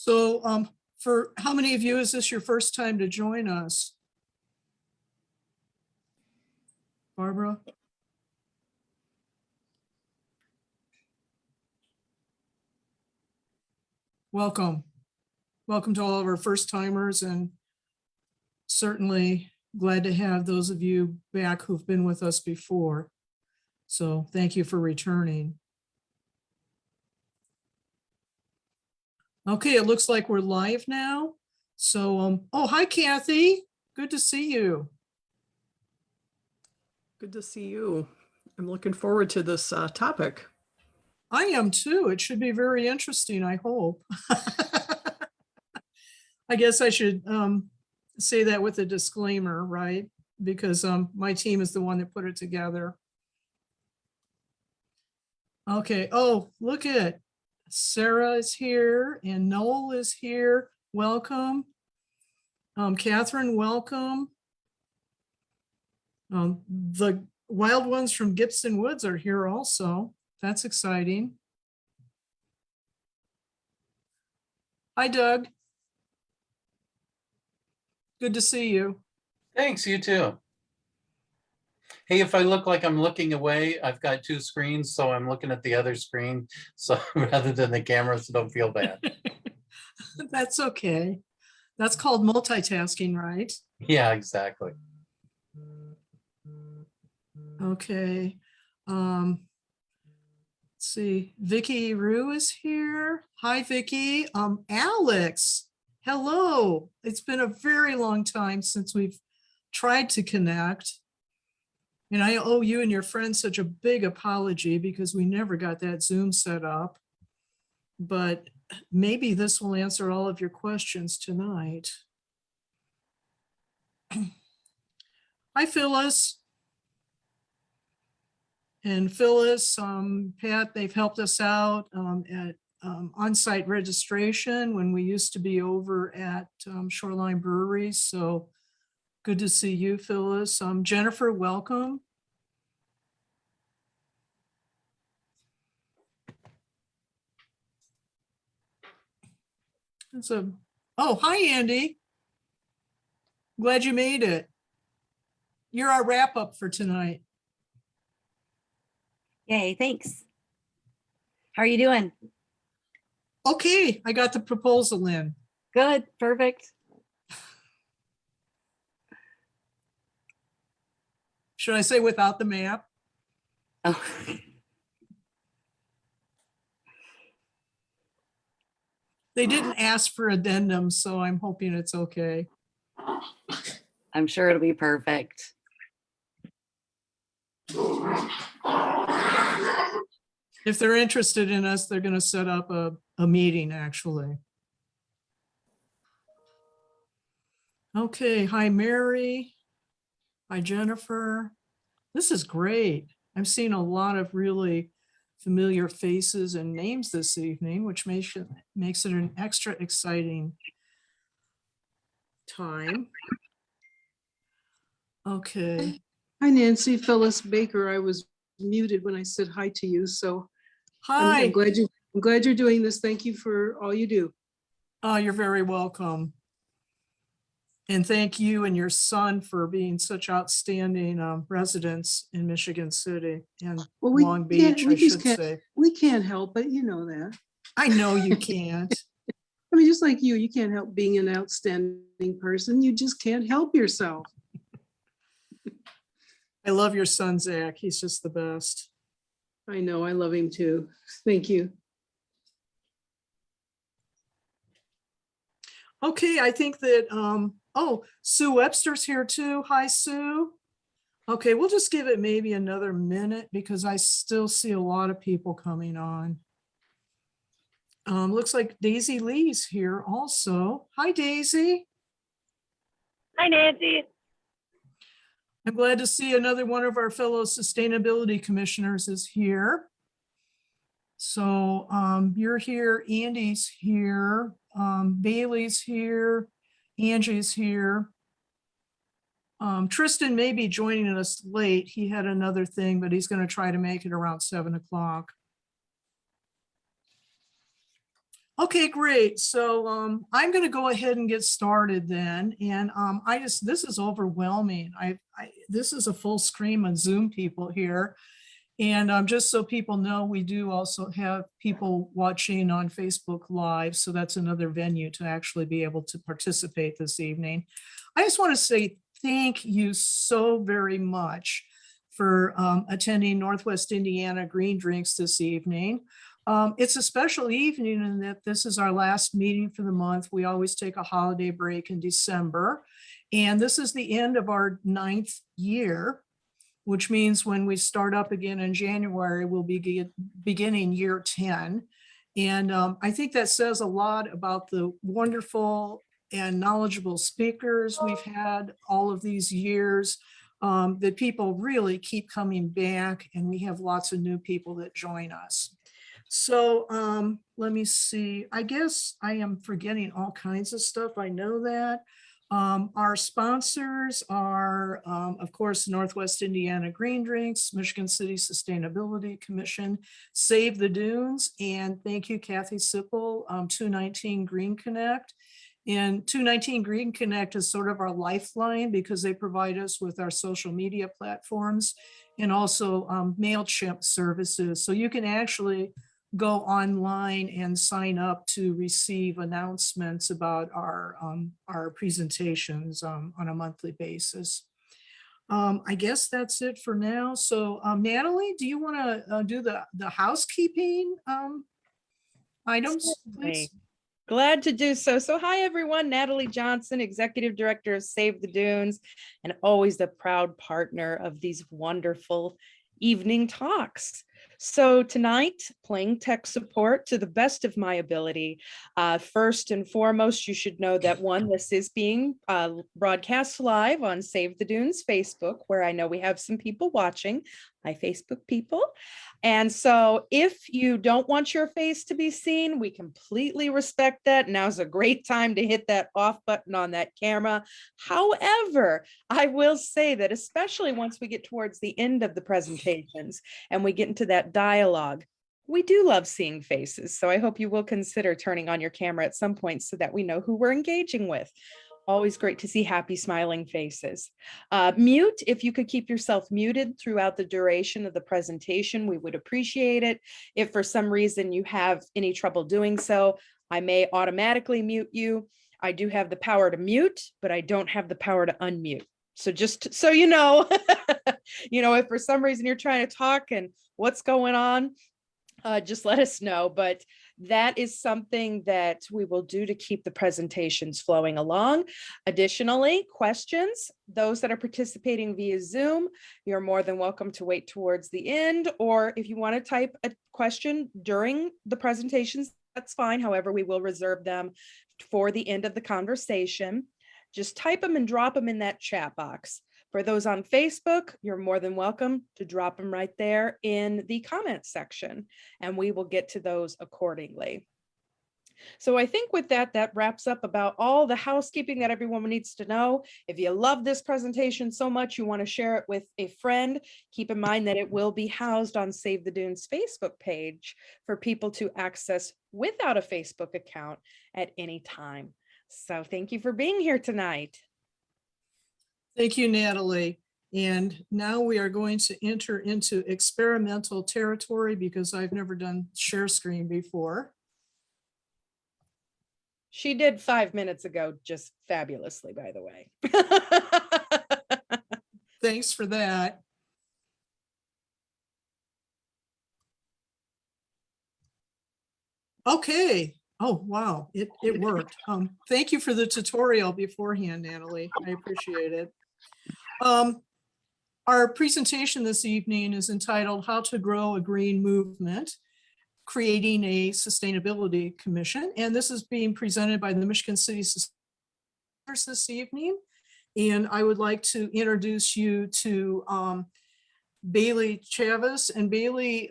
So for how many of you is this your first time to join us? Barbara? Welcome. Welcome to all of our first timers, and certainly glad to have those of you back who've been with us before. So thank you for returning. Okay, it looks like we're live now. So, oh, hi, Kathy. Good to see you. Good to see you. I'm looking forward to this topic. I am too. It should be very interesting, I hope. I guess I should say that with a disclaimer, right? Because my team is the one that put it together. Okay. Oh, look at Sarah is here and Noel is here. Welcome. Catherine, welcome. The wild ones from Gibson Woods are here also. That's exciting. Hi, Doug. Good to see you. Thanks, you too. Hey, if I look like I'm looking away, I've got two screens, so I'm looking at the other screen. So rather than the camera, so don't feel bad. That's okay. That's called multitasking, right? Yeah, exactly. Okay. Let's see. Vicky Rue is here. Hi, Vicky. Alex, hello. It's been a very long time since we've tried to connect. And I owe you and your friends such a big apology because we never got that Zoom set up. But maybe this will answer all of your questions tonight. Hi, Phyllis. And Phyllis, Pat, they've helped us out at on-site registration when we used to be over at Shoreline Brewery. So good to see you, Phyllis. Jennifer, welcome. Oh, hi, Andy. Glad you made it. You're our wrap up for tonight. Yay, thanks. How are you doing? Okay, I got the proposal in. Good, perfect. Should I say without the map? Oh. They didn't ask for addendums, so I'm hoping it's okay. I'm sure it'll be perfect. If they're interested in us, they're going to set up a meeting, actually. Okay, hi, Mary. Hi, Jennifer. This is great. I'm seeing a lot of really familiar faces and names this evening, which makes it an extra exciting time. Okay. Hi, Nancy. Phyllis Baker. I was muted when I said hi to you, so Hi. I'm glad you're doing this. Thank you for all you do. Oh, you're very welcome. And thank you and your son for being such outstanding residents in Michigan City and Long Beach, I should say. We can't help it, you know that. I know you can't. I mean, just like you can't help being an outstanding person. You just can't help yourself. I love your son, Zach. He's just the best. I know, I love him too. Thank you. Okay, I think that, oh, Sue Webster's here too. Hi, Sue. Okay, we'll just give it maybe another minute because I still see a lot of people coming on. Looks like Daisy Lee's here also. Hi, Daisy. Hi, Nancy. I'm glad to see another one of our fellow sustainability commissioners is here. So you're here, Andy's here, Bailey's here, Angie's here. Tristan may be joining us late. He had another thing, but he's going to try to make it around 7 o'clock. Okay, great. So I'm going to go ahead and get started then. And this is overwhelming. This is a full screen of Zoom people here. And just so people know, we do also have people watching on Facebook Live. So that's another venue to actually be able to participate this evening. I just want to say thank you so very much for attending Northwest Indiana Green Drinks this evening. It's a special evening in that this is our last meeting for the month. We always take a holiday break in December. And this is the end of our 9th year, which means when we start up again in January, we'll be beginning year 10. And I think that says a lot about the wonderful and knowledgeable speakers we've had all of these years, that people really keep coming back, and we have lots of new people that join us. So let me see, I guess I am forgetting all kinds of stuff. I know that. Our sponsors are, of course, Northwest Indiana Green Drinks, Michigan City Sustainability Commission, Save the Dunes, and thank you, Kathy Sipple, 219 Green Connect. And 219 Green Connect is sort of our lifeline because they provide us with our social media platforms and also MailChimp services. So you can actually go online and sign up to receive announcements about our presentations on a monthly basis. I guess that's it for now. So Natalie, do you want to do the housekeeping items, please? Certainly. Glad to do so. So hi, everyone. Natalie Johnson, Executive Director of Save the Dunes, and always the proud partner of these wonderful evening talks. So tonight, playing tech support to the best of my ability. First and foremost, you should know that this is being broadcast live on Save the Dunes Facebook, where I know we have some people watching, my Facebook people. And so if you don't want your face to be seen, we completely respect that. Now's a great time to hit that off button on that camera. However, I will say that especially once we get towards the end of the presentations and we get into that dialogue, we do love seeing faces. So I hope you will consider turning on your camera at some point so that we know who we're engaging with. Always great to see happy, smiling faces. Mute, if you could keep yourself muted throughout the duration of the presentation, we would appreciate it. If for some reason you have any trouble doing so, I may automatically mute you. I do have the power to mute, but I don't have the power to unmute. So just so you know, if for some reason you're trying to talk and what's going on, just let us know. But that is something that we will do to keep the presentations flowing along. Additionally, questions, those that are participating via Zoom, you're more than welcome to wait towards the end, or if you want to type a question during the presentations, that's fine. However, we will reserve them for the end of the conversation. Just type them and drop them in that chat box. For those on Facebook, you're more than welcome to drop them right there in the comments section, and we will get to those accordingly. So I think with that, that wraps up about all the housekeeping that everyone needs to know. If you love this presentation so much, you want to share it with a friend, keep in mind that it will be housed on Save the Dunes Facebook page for people to access without a Facebook account at any time. So thank you for being here tonight. Thank you, Natalie. And now we are going to enter into experimental territory because I've never done share screen before. She did 5 minutes ago, just fabulously, by the way. Thanks for that. Okay. Oh, wow. It worked. Thank you for the tutorial beforehand, Natalie. I appreciate it. Our presentation this evening is entitled How to Grow a Green Movement, Creating a Sustainability Commission. And this is being presented by the Michigan City Sustainability this evening. And I would like to introduce you to Bailey Chavez. And Bailey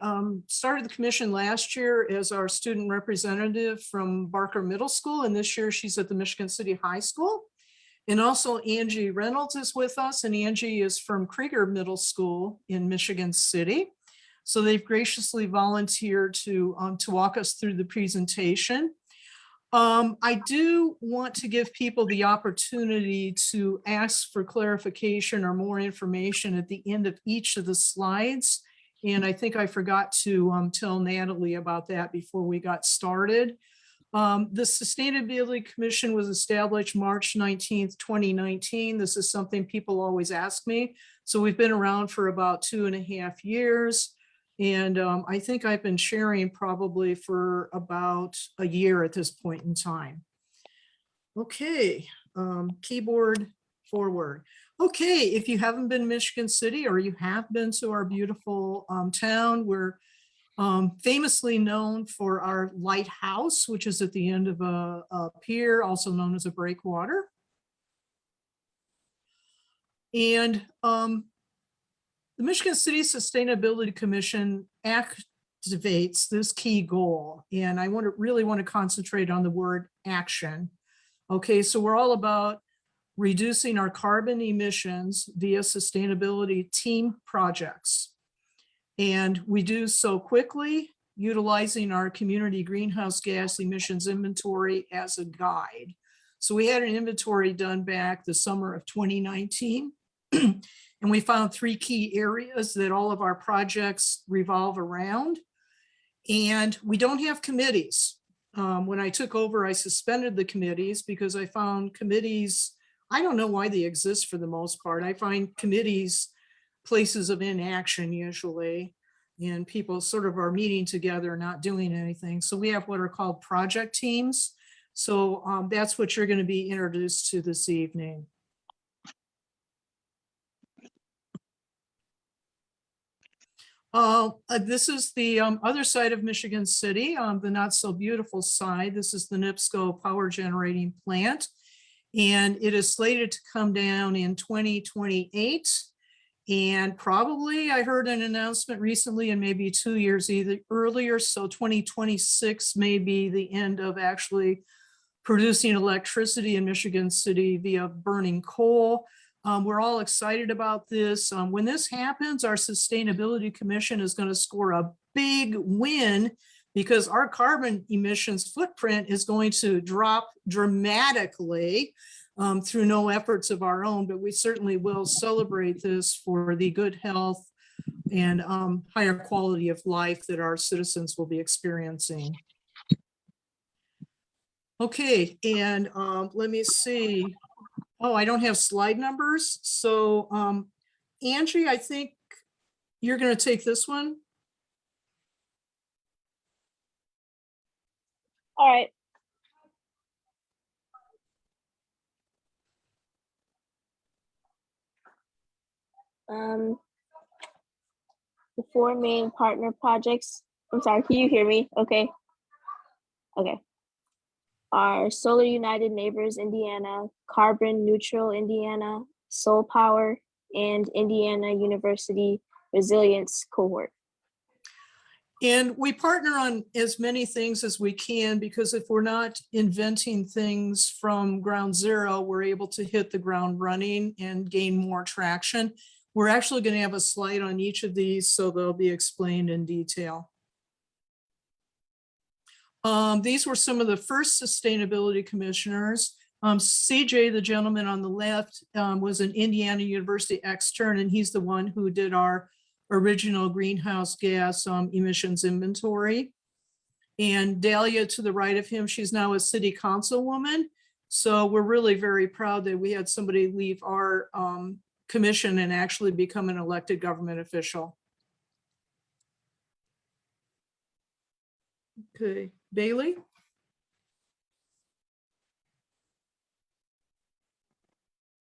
started the commission last year as our student representative from Barker Middle School. And this year she's at the Michigan City High School. And also Angie Reynolds is with us, and Angie is from Krieger Middle School in Michigan City. So they've graciously volunteered to walk us through the presentation. I do want to give people the opportunity to ask for clarification or more information at the end of each of the slides. And I think I forgot to tell Natalie about that before we got started. The Sustainability Commission was established March 19th, 2019. This is something people always ask me. So we've been around for about 2.5 years. And I think I've been sharing probably for about a year at this point in time. Okay, keyboard forward. Okay, if you haven't been to Michigan City or you have been to our beautiful town, we're famously known for our lighthouse, which is at the end of a pier, also known as a breakwater. And the Michigan City Sustainability Commission activates this key goal. And I really want to concentrate on the word action. Okay, so we're all about reducing our carbon emissions via sustainability team projects. And we do so quickly, utilizing our community greenhouse gas emissions inventory as a guide. So we had an inventory done back the summer of 2019. And we found 3 key areas that all of our projects revolve around. And we don't have committees. When I took over, I suspended the committees because I found committees, I don't know why they exist for the most part. I find committees places of inaction usually, and people sort of are meeting together, not doing anything. So we have what are called project teams. So that's what you're going to be introduced to this evening. This is the other side of Michigan City, the not so beautiful side. This is the NIPSCO power generating plant, and it is slated to come down in 2028. And probably I heard an announcement recently, and maybe 2 years either earlier. So 2026 may be the end of actually producing electricity in Michigan City via burning coal. We're all excited about this. When this happens, our Sustainability Commission is going to score a big win because our carbon emissions footprint is going to drop dramatically through no efforts of our own, but we certainly will celebrate this for the good health and higher quality of life that our citizens will be experiencing. Okay, and let me see. Oh, I don't have slide numbers. So Angie, I think you're going to take this one. All right. The 4 main partner projects. I'm sorry, can you hear me? Okay. Okay. Are Solar United Neighbors Indiana, Carbon Neutral Indiana, Soul Power, and Indiana University Resilience Cohort. And we partner on as many things as we can, because if we're not inventing things from ground zero, we're able to hit the ground running and gain more traction. We're actually going to have a slide on each of these, so they'll be explained in detail. These were some of the first sustainability commissioners. CJ, the gentleman on the left, was an Indiana University extern, and he's the one who did our original greenhouse gas emissions inventory. And Dahlia to the right of him, she's now a city councilwoman. So we're really very proud that we had somebody leave our commission and actually become an elected government official. Okay, Bailey?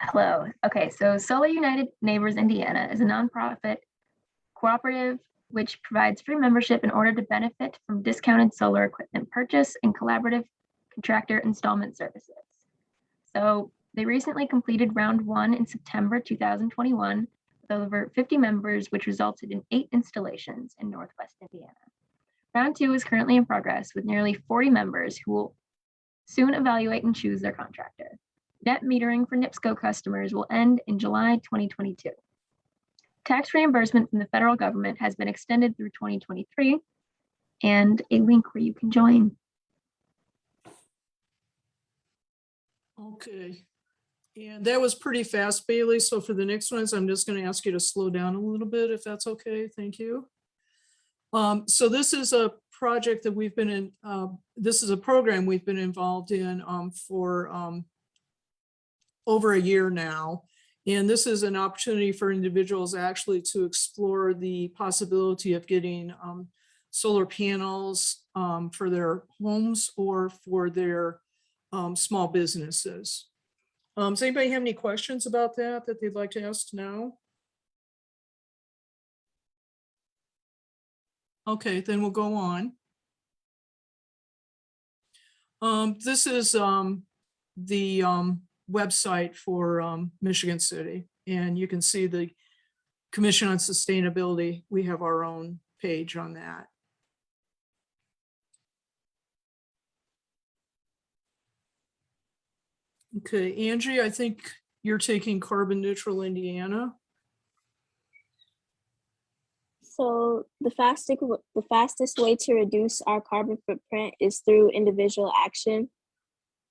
Hello. Okay, so Solar United Neighbors Indiana is a nonprofit cooperative which provides free membership in order to benefit from discounted solar equipment purchase and collaborative contractor installment services. So they recently completed round 1 in September 2021 with over 50 members, which resulted in 8 installations in Northwest Indiana. Round 2 is currently in progress with nearly 40 members who will soon evaluate and choose their contractor. Net metering for NIPSCO customers will end in July 2022. Tax reimbursement from the federal government has been extended through 2023, and a link where you can join. Okay. And that was pretty fast, Bailey. So for the next ones, I'm just going to ask you to slow down a little bit, if that's okay. Thank you. So this is a project that we've been in, this is a program we've been involved in for over a year now. And this is an opportunity for individuals actually to explore the possibility of getting solar panels for their homes or for their small businesses. Does anybody have any questions about that they'd like to ask now? Okay, then we'll go on. This is the website for Michigan City, and you can see the Commission on Sustainability. We have our own page on that. Okay, Angie, I think you're taking Carbon Neutral Indiana. So the fastest way to reduce our carbon footprint is through individual action.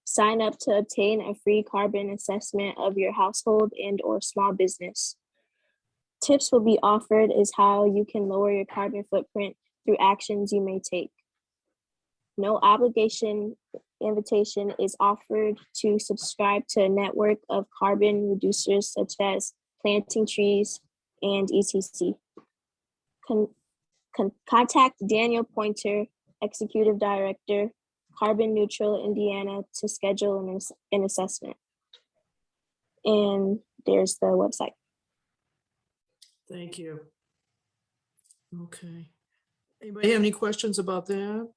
Sign up to obtain a free carbon assessment of your household and or small business. Tips will be offered is how you can lower your carbon footprint through actions you may take. No obligation invitation is offered to subscribe to a network of carbon reducers such as planting trees and etc. Contact Daniel Pointer, Executive Director, Carbon Neutral Indiana, to schedule an assessment. And there's the website. Thank you. Okay. Anybody have any questions about that?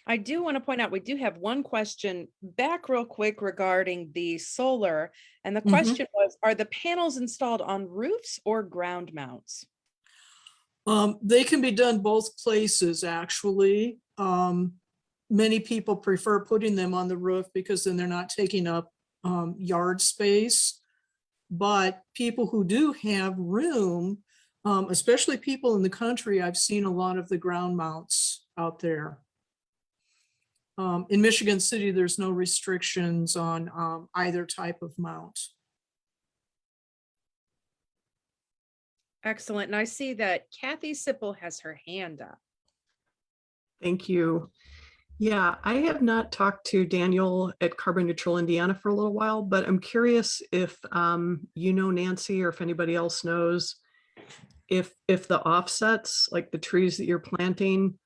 I do want to point out, we do have one question back real quick regarding the solar. And the question was, are the panels installed on roofs or ground mounts? They can be done both places, actually. Many people prefer putting them on the roof because then they're not taking up yard space. But people who do have room, especially people in the country, I've seen a lot of the ground mounts out there. In Michigan City, there's no restrictions on either type of mount. Excellent. And I see that Kathy Sipple has her hand up. Thank you. Yeah, I have not talked to Daniel at Carbon Neutral Indiana for a little while, but I'm curious if you know, Nancy, or if anybody else knows, if the offsets, like the trees that you're planting,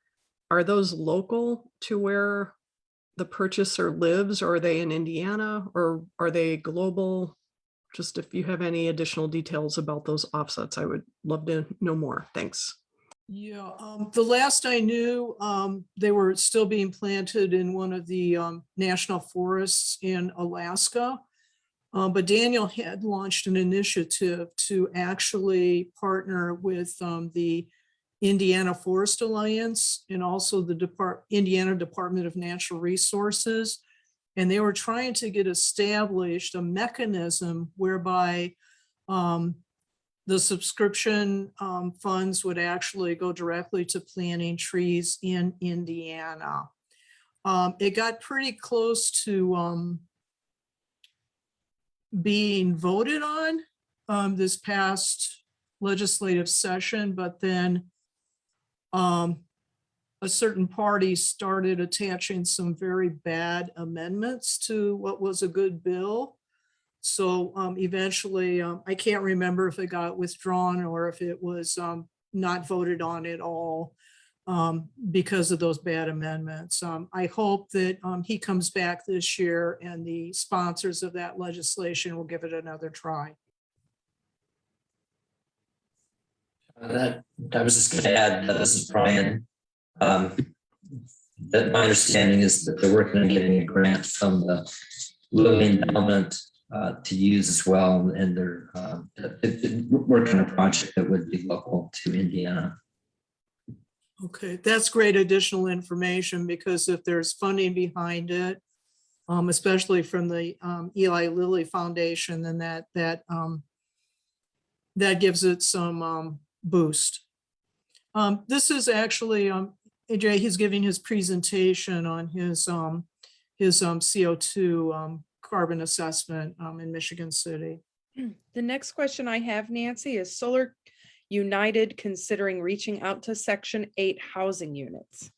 are those local to where the purchaser lives, or are they in Indiana, or are they global? Just if you have any additional details about those offsets, I would love to know more. Thanks. Yeah, the last I knew, they were still being planted in one of the national forests in Alaska. But Daniel had launched an initiative to actually partner with the Indiana Forest Alliance and also the Indiana Department of Natural Resources. And they were trying to get established a mechanism whereby the subscription funds would actually go directly to planting trees in Indiana. It got pretty close to being voted on this past legislative session, but then a certain party started attaching some very bad amendments to what was a good bill. So eventually, I can't remember if it got withdrawn or if it was not voted on at all because of those bad amendments. I hope that he comes back this year and the sponsors of that legislation will give it another try. That I was just going to add that this is Brian. That my understanding is that they're working on getting a grant from the Lilly Endowment to use as well, and they're working on a project that would be local to Indiana. Okay, that's great additional information, because if there's funding behind it, especially from the Eli Lilly Foundation, then that gives it some boost. This is actually AJ. He's giving his presentation on his CO2 carbon assessment in Michigan City. The next question I have, Nancy, is Solar United considering reaching out to Section 8 housing units?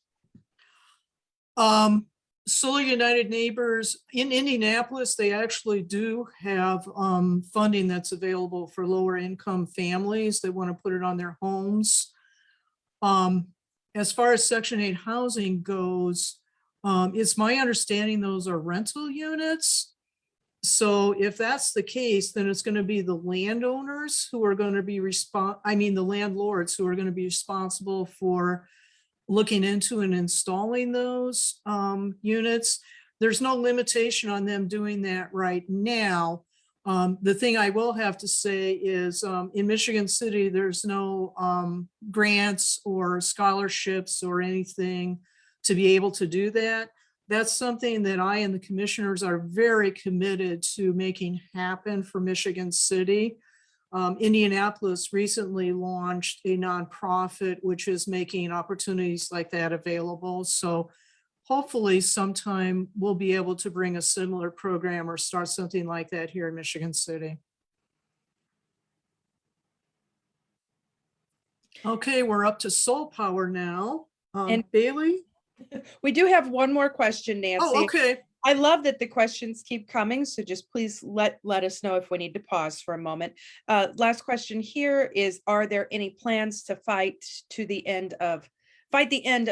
Solar United Neighbors in Indianapolis, they actually do have funding that's available for lower income families that want to put it on their homes. As far as Section 8 housing goes, it's my understanding those are rental units. So if that's the case, then it's going to be the landowners who are going to be the landlords who are going to be responsible for looking into and installing those units. There's no limitation on them doing that right now. The thing I will have to say is in Michigan City, there's no grants or scholarships or anything to be able to do that. That's something that I and the commissioners are very committed to making happen for Michigan City. Indianapolis recently launched a nonprofit which is making opportunities like that available. So hopefully sometime we'll be able to bring a similar program or start something like that here in Michigan City. Okay, we're up to Soul Power now. And- Bailey? We do have one more question, Nancy. Oh, okay. I love that the questions keep coming, so just please let us know if we need to pause for a moment. Last question here is, are there any plans to fight the end of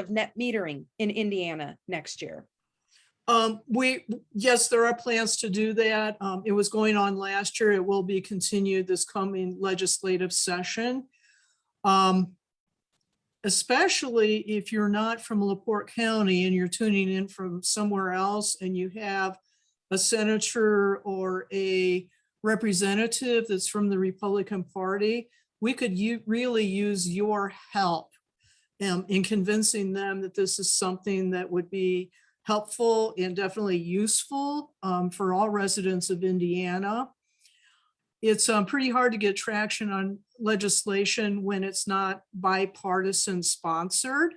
net metering in Indiana next year? Yes, there are plans to do that. It was going on last year. It will be continued this coming legislative session. Especially if you're not from LaPorte County and you're tuning in from somewhere else and you have a senator or a representative that's from the Republican Party, we could really use your help in convincing them that this is something that would be helpful and definitely useful for all residents of Indiana. It's pretty hard to get traction on legislation when it's not bipartisan sponsored.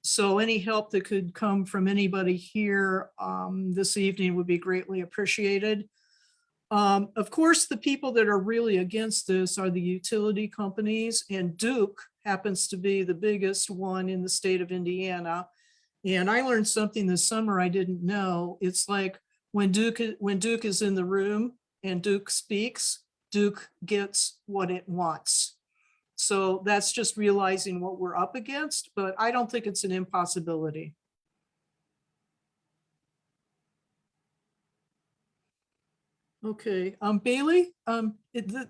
So any help that could come from anybody here this evening would be greatly appreciated. Of course, the people that are really against this are the utility companies, and Duke happens to be the biggest one in the state of Indiana. And I learned something this summer I didn't know. It's like when Duke is in the room and Duke speaks, Duke gets what it wants. So that's just realizing what we're up against, but I don't think it's an impossibility. Okay, Bailey,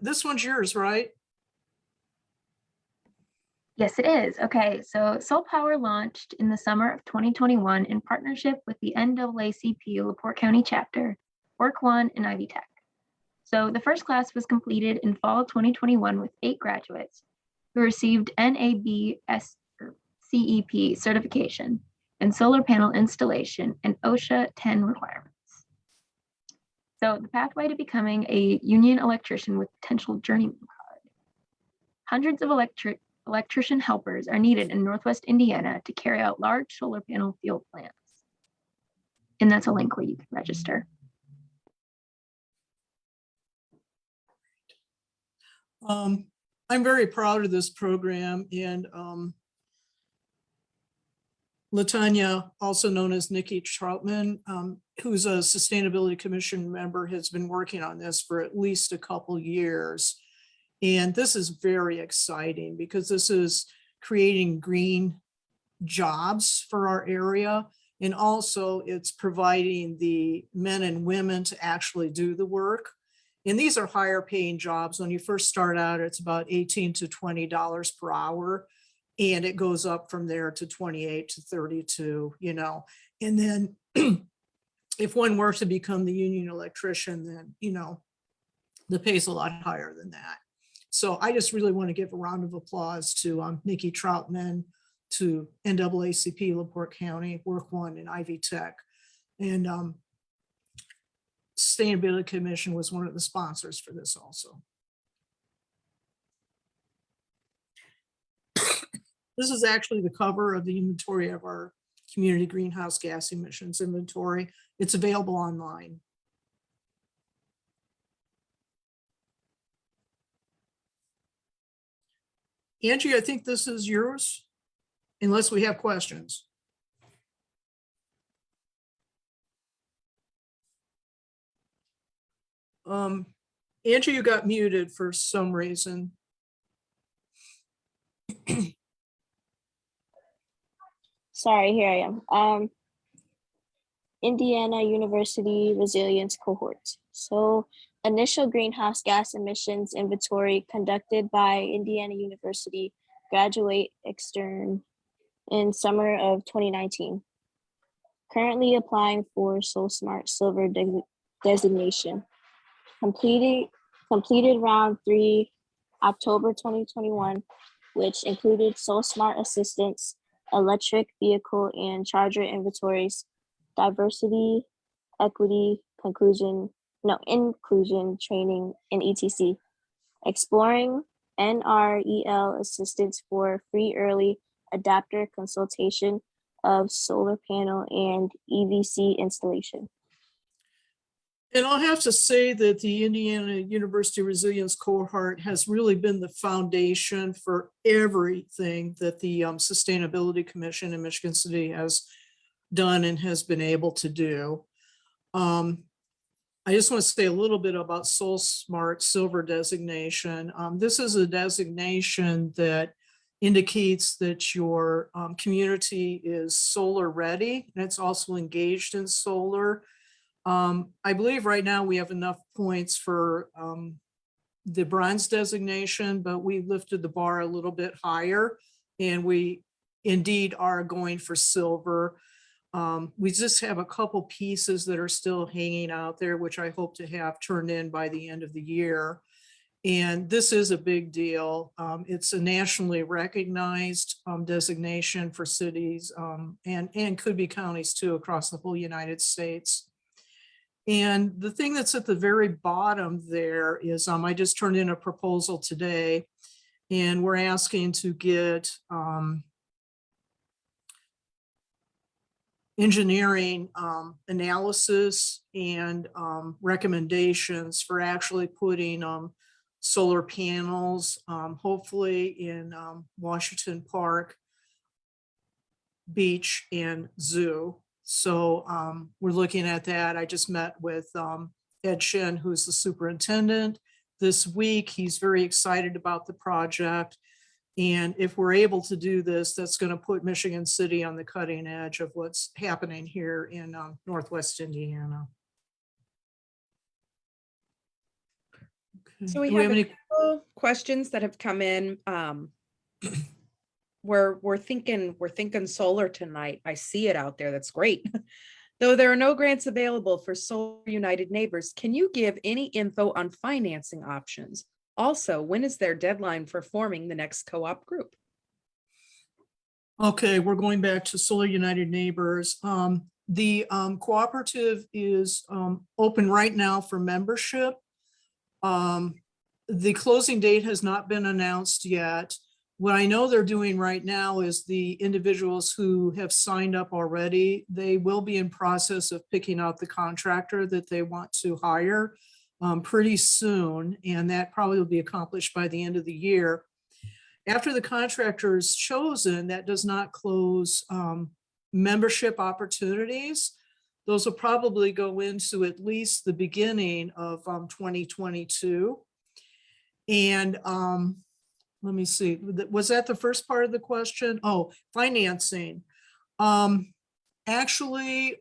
this one's yours, right? Yes, it is. Okay, so Soul Power launched in the summer of 2021 in partnership with the NAACP LaPorte County chapter, Work One, and Ivy Tech. So the first class was completed in fall 2021 with 8 graduates who received NABS CEP certification in solar panel installation and OSHA 10 requirements. So the pathway to becoming a union electrician with potential journeyman card. Hundreds of electrician helpers are needed in Northwest Indiana to carry out large solar panel field plans. And that's a link where you can register. I'm very proud of this program, and Latanya, also known as Nikki Troutman, who's a Sustainability Commission member, has been working on this for at least a couple years. And this is very exciting because this is creating green jobs for our area. And also it's providing the men and women to actually do the work. And these are higher paying jobs. When you first start out, it's about $18 to $20 per hour. And it goes up from there to 28 to 32, you know. And then if one were to become the union electrician, then, you know, the pay's a lot higher than that. So I just really want to give a round of applause to Nikki Troutman, to NAACP LaPorte County, Work One, and Ivy Tech. And Sustainability Commission was one of the sponsors for this also. This is actually the cover of the inventory of our community greenhouse gas emissions inventory. It's available online. Angie, I think this is yours, unless we have questions. Angie, you got muted for some reason. Sorry, here I am. Indiana University Resilience Cohort. So initial greenhouse gas emissions inventory conducted by Indiana University graduate extern in summer of 2019. Currently applying for SolSmart Silver designation. Completed round 3, October 2021, which included SolSmart assistance, electric vehicle and charger inventories, diversity, equity, inclusion training, and etc. Exploring NREL assistance for free early adapter consultation of solar panel and EVC installation. And I'll have to say that the Indiana University Resilience Cohort has really been the foundation for everything that the Sustainability Commission in Michigan City has done and has been able to do. I just want to say a little bit about SolSmart Silver designation. This is a designation that indicates that your community is solar ready, and it's also engaged in solar. I believe right now we have enough points for the bronze designation, but we lifted the bar a little bit higher, and we indeed are going for silver. We just have a couple pieces that are still hanging out there, which I hope to have turned in by the end of the year. And this is a big deal. It's a nationally recognized designation for cities and could be counties too across the whole United States. And the thing that's at the very bottom there is I just turned in a proposal today, and we're asking to get engineering analysis and recommendations for actually putting solar panels, hopefully in Washington Park, Beach, and Zoo. So we're looking at that. I just met with Ed Shin, who's the superintendent this week. He's very excited about the project. And if we're able to do this, that's going to put Michigan City on the cutting edge of what's happening here in Northwest Indiana. Okay. So we Do have a couple questions that have come in. We're thinking solar tonight. I see it out there. That's great. Though there are no grants available for Solar United Neighbors, can you give any info on financing options? Also, when is their deadline for forming the next co-op group? Okay, we're going back to Solar United Neighbors. The cooperative is open right now for membership. The closing date has not been announced yet. What I know they're doing right now is the individuals who have signed up already, they will be in process of picking out the contractor that they want to hire pretty soon, and that probably will be accomplished by the end of the year. After the contractor is chosen, that does not close membership opportunities. Those will probably go into at least the beginning of 2022. And let me see, was that the first part of the question? Oh, financing. Actually,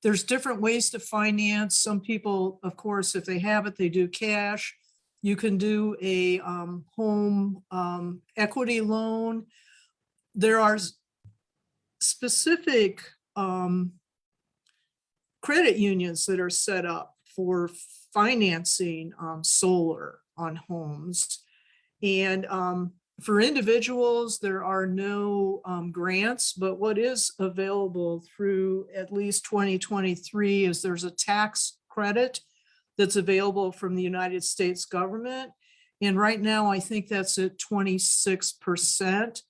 there's different ways to finance. Some people, of course, if they have it, they do cash. You can do a home equity loan. There are specific credit unions that are set up for financing solar on homes. And for individuals, there are no grants, but what is available through at least 2023 is there's a tax credit that's available from the United States government. And right now, I think that's at 26%.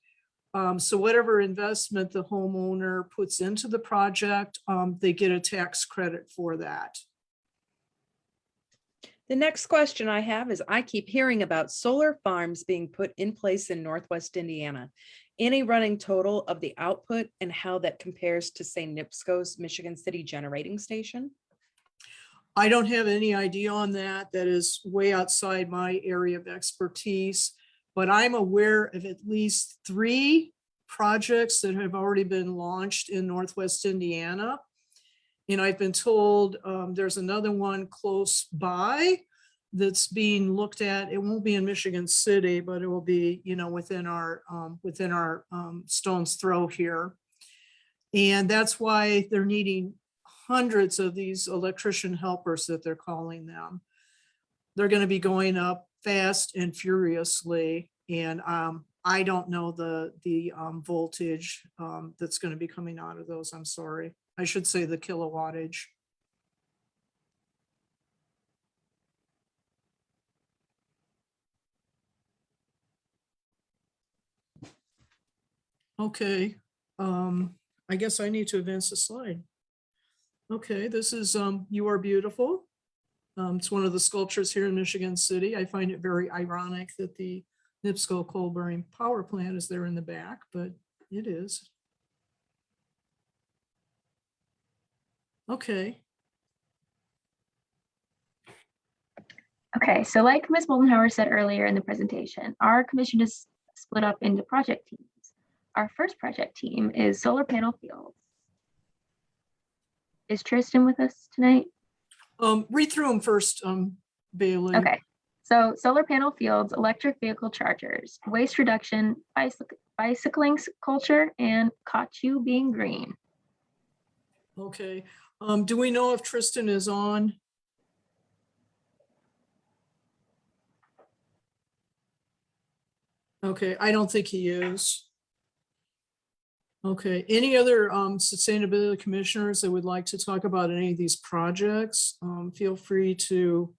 So whatever investment the homeowner puts into the project, they get a tax credit for that. The next question I have is, I keep hearing about solar farms being put in place in Northwest Indiana. Any running total of the output and how that compares to, say, NIPSCO's Michigan City Generating Station? I don't have any idea on that. That is way outside my area of expertise, but I'm aware of at least 3 projects that have already been launched in Northwest Indiana. And I've been told there's another one close by that's being looked at. It won't be in Michigan City, but it will be, within our stone's throw here. And that's why they're needing hundreds of these electrician helpers that they're calling them. They're going to be going up fast and furiously. And I don't know the voltage that's going to be coming out of those. I'm sorry. I should say the kilowattage. Okay, I guess I need to advance the slide. Okay, this is You Are Beautiful. It's one of the sculptures here in Michigan City. I find it very ironic that the NIPSCO coal-burning power plant is there in the back, but it is. Okay. Okay, so like Ms. Moldenhauer said earlier in the presentation, our commission is split up into project teams. Our first project team is solar panel fields. Is Tristan with us tonight? Read through them first, Bailey. Okay, so solar panel fields, electric vehicle chargers, waste reduction, bicycling culture, and caught you being green. Okay, do we know if Tristan is on? Okay, I don't think he is. Okay, any other sustainability commissioners that would like to talk about any of these projects? Feel free to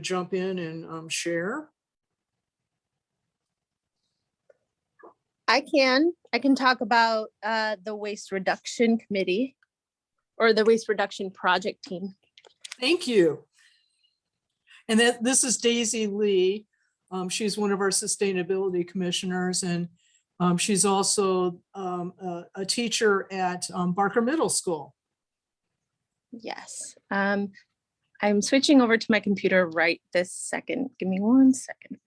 jump in and share. I can talk about the waste reduction committee or the waste reduction project team. Thank you. And this is Daisy Lee. She's one of our sustainability commissioners, and she's also a teacher at Barker Middle School. Yes. I'm switching over to my computer right this second. Give me 1 second.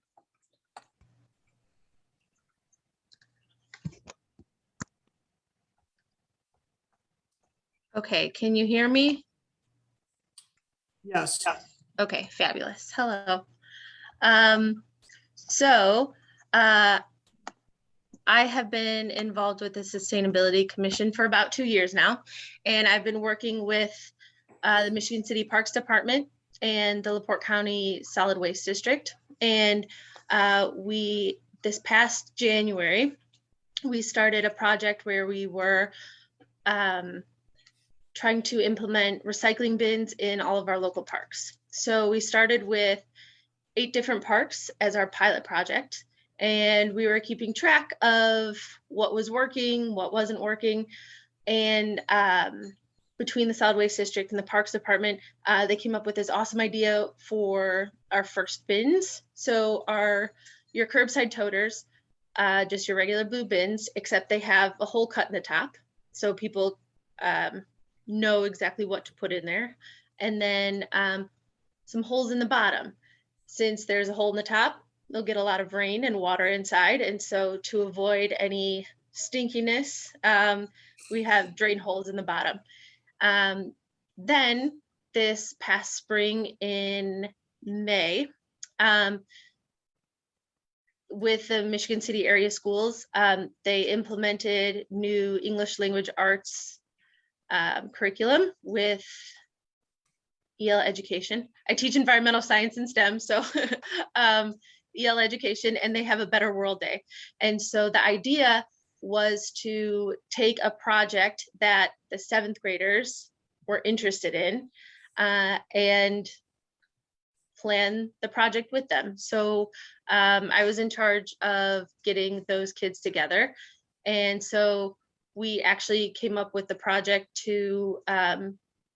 Okay, can you hear me? Yes. Okay, fabulous. Hello. I have been involved with the Sustainability Commission for about 2 years now, and I've been working with the Michigan City Parks Department and the LaPorte County Solid Waste District. And this past January, we started a project where we were trying to implement recycling bins in all of our local parks. So we started with 8 different parks as our pilot project, and we were keeping track of what was working, what wasn't working. And between the Solid Waste District and the Parks Department, they came up with this awesome idea for our first bins. So your curbside toters, just your regular blue bins, except they have a hole cut in the top, so people know exactly what to put in there. And then some holes in the bottom. Since there's a hole in the top, they'll get a lot of rain and water inside. And so to avoid any stinkiness, we have drain holes in the bottom. Then this past spring in May, with the Michigan City area schools, they implemented new English language arts curriculum with EL education. I teach environmental science and STEM, so EL education, and they have a Better World Day. And so the idea was to take a project that the 7th graders were interested in and plan the project with them. So I was in charge of getting those kids together. And so we actually came up with the project to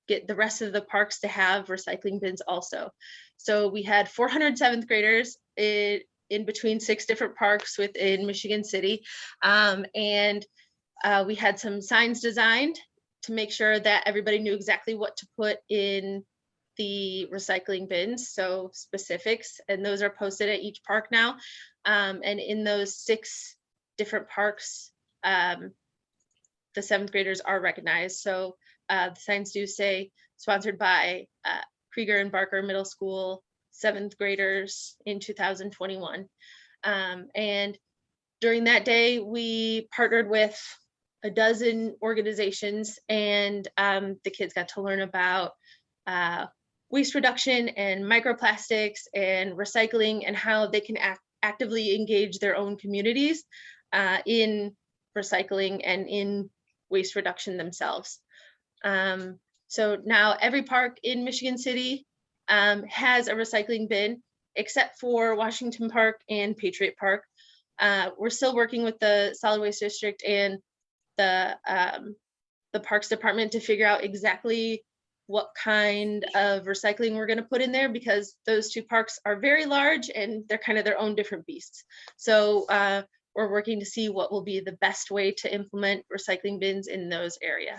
get the rest of the parks to have recycling bins also. So we had 400 seventh graders in between 6 different parks within Michigan City. And we had some signs designed to make sure that everybody knew exactly what to put in the recycling bins, so specifics, and those are posted at each park now. And in those 6 different parks, the 7th graders are recognized. So the signs do say sponsored by Krieger and Barker Middle School 7th graders in 2021. And during that day, we partnered with a dozen organizations, and the kids got to learn about waste reduction and microplastics and recycling, and how they can actively engage their own communities in recycling and in waste reduction themselves. So now every park in Michigan City has a recycling bin, except for Washington Park and Patriot Park. We're still working with the Solid Waste District and the Parks Department to figure out exactly what kind of recycling we're going to put in there, because those 2 parks are very large and they're kind of their own different beasts. So we're working to see what will be the best way to implement recycling bins in those areas.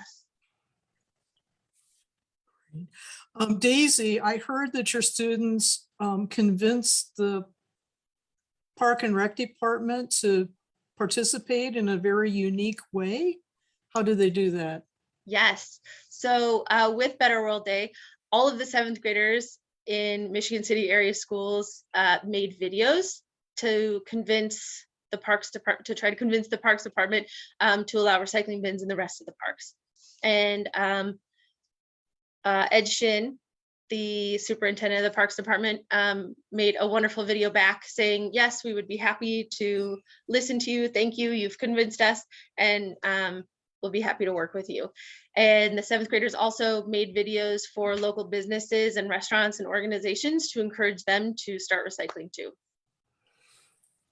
Daisy, I heard that your students convinced the Park and Rec Department to participate in a very unique way. How did they do that? Yes. So with Better World Day, all of the 7th graders in Michigan City area schools made videos to convince the Parks Department, to try to convince the Parks Department to allow recycling bins in the rest of the parks. And Ed Shin, the superintendent of the Parks Department, made a wonderful video back saying, yes, we would be happy to listen to you. Thank you. You've convinced us, and we'll be happy to work with you. And the 7th graders also made videos for local businesses and restaurants and organizations to encourage them to start recycling too.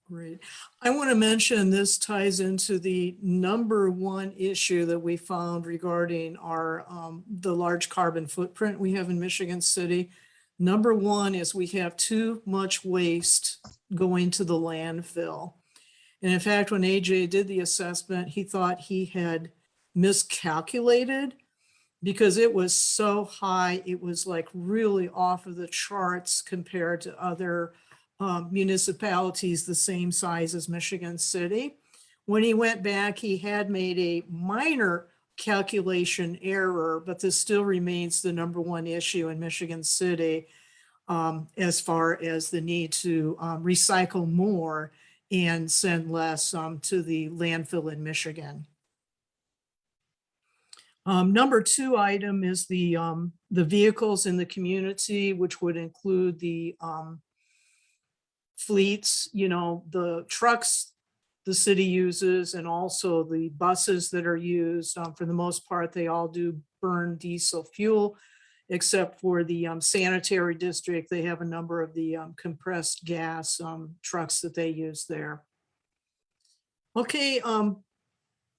Great. I want to mention this ties into the #1 issue that we found regarding our the large carbon footprint we have in Michigan City. #1 is we have too much waste going to the landfill. And in fact, when AJ did the assessment, he thought he had miscalculated because it was so high. It was like really off of the charts compared to other municipalities the same size as Michigan City. When he went back, he had made a minor calculation error, but this still remains the #1 issue in Michigan City as far as the need to recycle more and send less to the landfill in Michigan. #2 item is the vehicles in the community, which would include the fleets, you know, the trucks the city uses, and also the buses that are used. For the most part, they all do burn diesel fuel, except for the sanitary district. They have a number of the compressed gas trucks that they use there. Okay,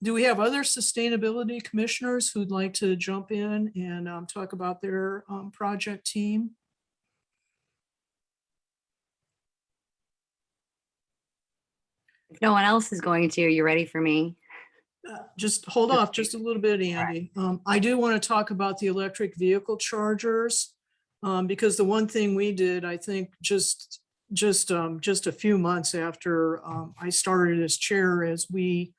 do we have other sustainability commissioners who'd like to jump in and talk about their project team? If no one else is going to, you ready for me? Just hold off just a little bit, Andy. I do want to talk about the electric vehicle chargers because the one thing we did, I think, just a few months after I started as chair, is we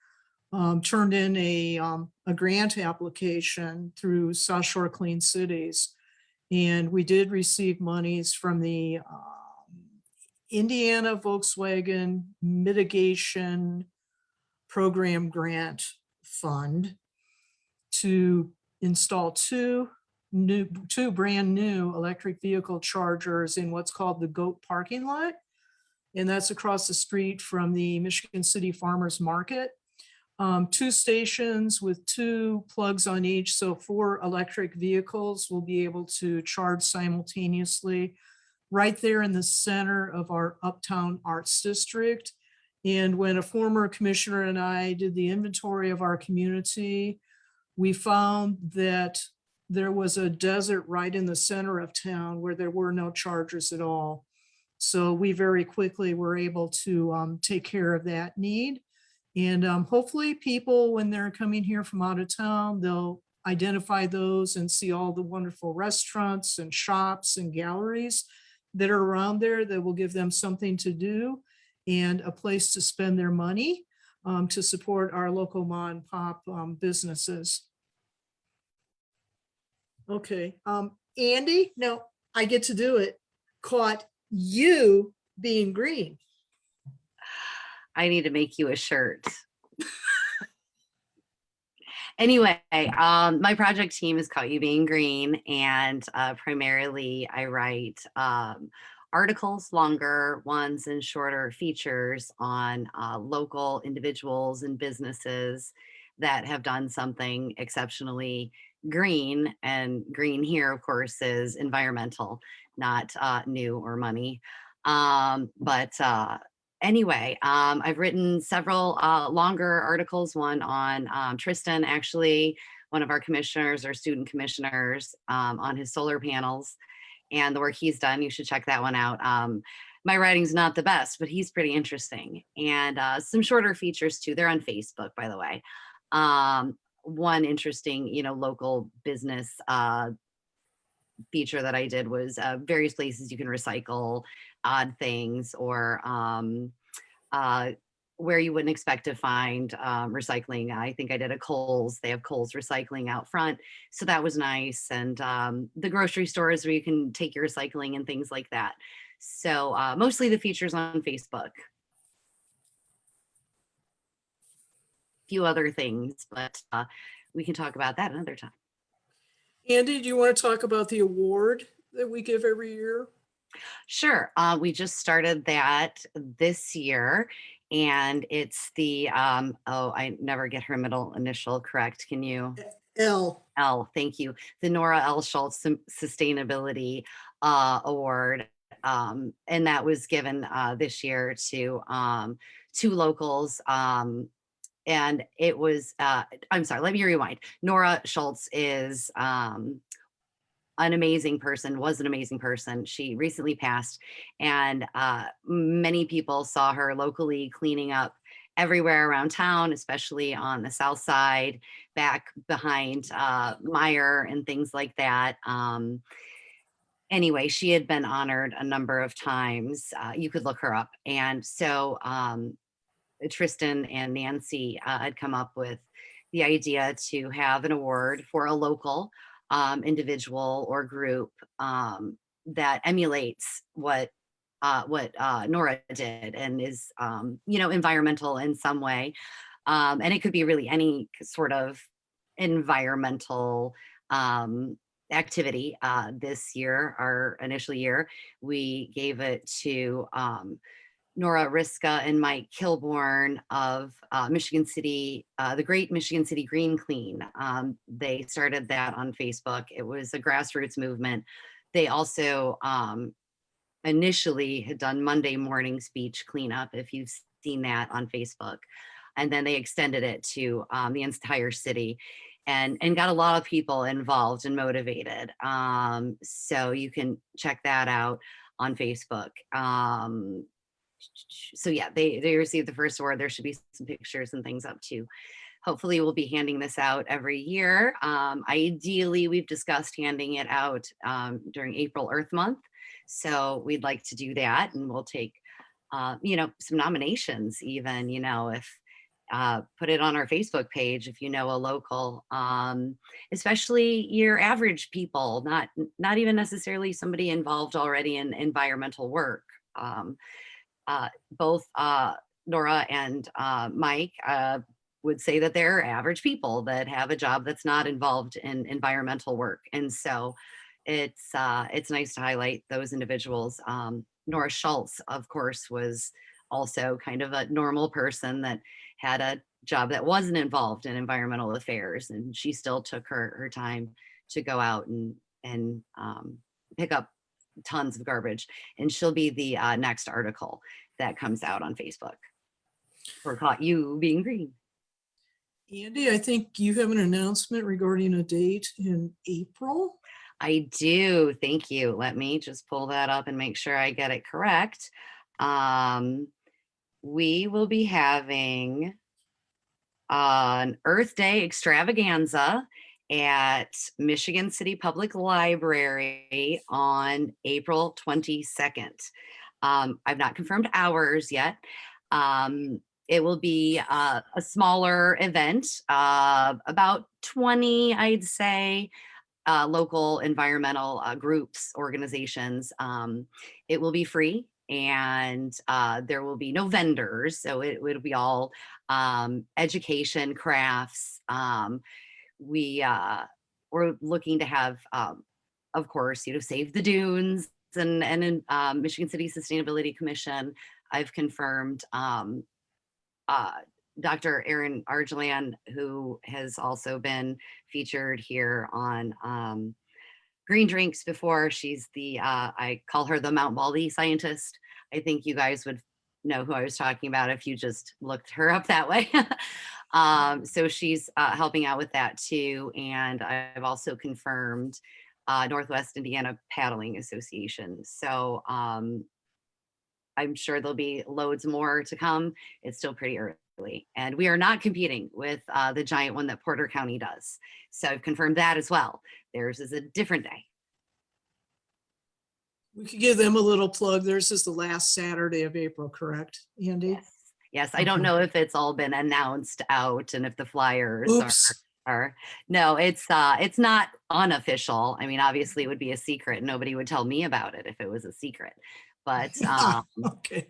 turned in a grant application through South Shore Clean Cities, and we did receive monies from the Indiana Volkswagen Mitigation Program Grant Fund to install two brand new electric vehicle chargers in what's called the GOAT parking lot. And that's across the street from the Michigan City Farmers Market. 2 stations with 2 plugs on each. So 4 electric vehicles will be able to charge simultaneously right there in the center of our Uptown Arts District. And when a former commissioner and I did the inventory of our community, we found that there was a desert right in the center of town where there were no chargers at all. So we very quickly were able to take care of that need. And hopefully people, when they're coming here from out of town, they'll identify those and see all the wonderful restaurants and shops and galleries that are around there that will give them something to do and a place to spend their money to support our local mom and pop businesses. Okay, Andy, no, I get to do it. Caught you being green. I need to make you a shirt. Anyway, my project team is Caught You Being Green, and primarily I write articles, longer ones and shorter features on local individuals and businesses that have done something exceptionally green. And green here, of course, is environmental, not new or money. Anyway, I've written several longer articles, one on Tristan, actually, one of our commissioners or student commissioners on his solar panels and the work he's done. You should check that one out. My writing's not the best, but he's pretty interesting. And some shorter features too. They're on Facebook, by the way. One interesting, local business feature that I did was various places you can recycle odd things or where you wouldn't expect to find recycling. I think I did a Kohl's. They have Kohl's recycling out front. So that was nice. And the grocery stores where you can take your recycling and things like that. So mostly the features on Facebook. Few other things, but we can talk about that another time. Andy, do you want to talk about the award that we give every year? Sure. We just started that this year, and it's the, I never get her middle initial correct. Can you? L. L, thank you. The Nora L. Schultz Sustainability Award. And that was given this year to two locals. And it was, I'm sorry, let me rewind. Nora Schultz is an amazing person, was an amazing person. She recently passed, and many people saw her locally cleaning up everywhere around town, especially on the south side, back behind Meyer and things like that. Anyway, she had been honored a number of times. You could look her up. And so Tristan and Nancy had come up with the idea to have an award for a local individual or group that emulates what Nora did and is, environmental in some way. And it could be really any sort of environmental activity. This year, our initial year, we gave it to Nora Riska and Mike Kilborn of Michigan City, the Great Michigan City Green Clean. They started that on Facebook. It was a grassroots movement. They also initially had done Monday morning speech cleanup, if you've seen that on Facebook. And then they extended it to the entire city and got a lot of people involved and motivated. So you can check that out on Facebook. So yeah, they received the first award. There should be some pictures and things up too. Hopefully we'll be handing this out every year. Ideally, we've discussed handing it out during April Earth Month. So we'd like to do that, and we'll take, some nominations even, if put it on our Facebook page if you know a local, especially your average people, not even necessarily somebody involved already in environmental work. Both Nora and Mike would say that they're average people that have a job that's not involved in environmental work. And so it's nice to highlight those individuals. Nora Schultz, of course, was also kind of a normal person that had a job that wasn't involved in environmental affairs. And she still took her time to go out and pick up tons of garbage. And she'll be the next article that comes out on Facebook for Caught You Being Green. Andy, I think you have an announcement regarding a date in April. I do. Thank you. Let me just pull that up and make sure I get it correct. We will be having an Earth Day extravaganza at Michigan City Public Library on April 22nd. I've not confirmed hours yet. It will be a smaller event, about 20, I'd say, local environmental groups, organizations. It will be free, and there will be no vendors. So it will be all education, crafts. We're looking to have, of course, Save the Dunes and Michigan City Sustainability Commission. I've confirmed Dr. Erin Argelan, who has also been featured here on Green Drinks before. She's the, I call her the Mount Baldy scientist. I think you guys would know who I was talking about if you just looked her up that way. So she's helping out with that too. And I've also confirmed Northwest Indiana Paddling Association. So I'm sure there'll be loads more to come. It's still pretty early. And we are not competing with the giant one that Porter County does. So I've confirmed that as well. Theirs is a different day. We could give them a little plug. Theirs is the last Saturday of April, correct, Andy? Yes. Yes, I don't Okay. know if it's all been announced out and if the flyers Oops. are no, it's not unofficial. I mean, obviously it would be a secret. Nobody would tell me about it if it was a secret. But Okay.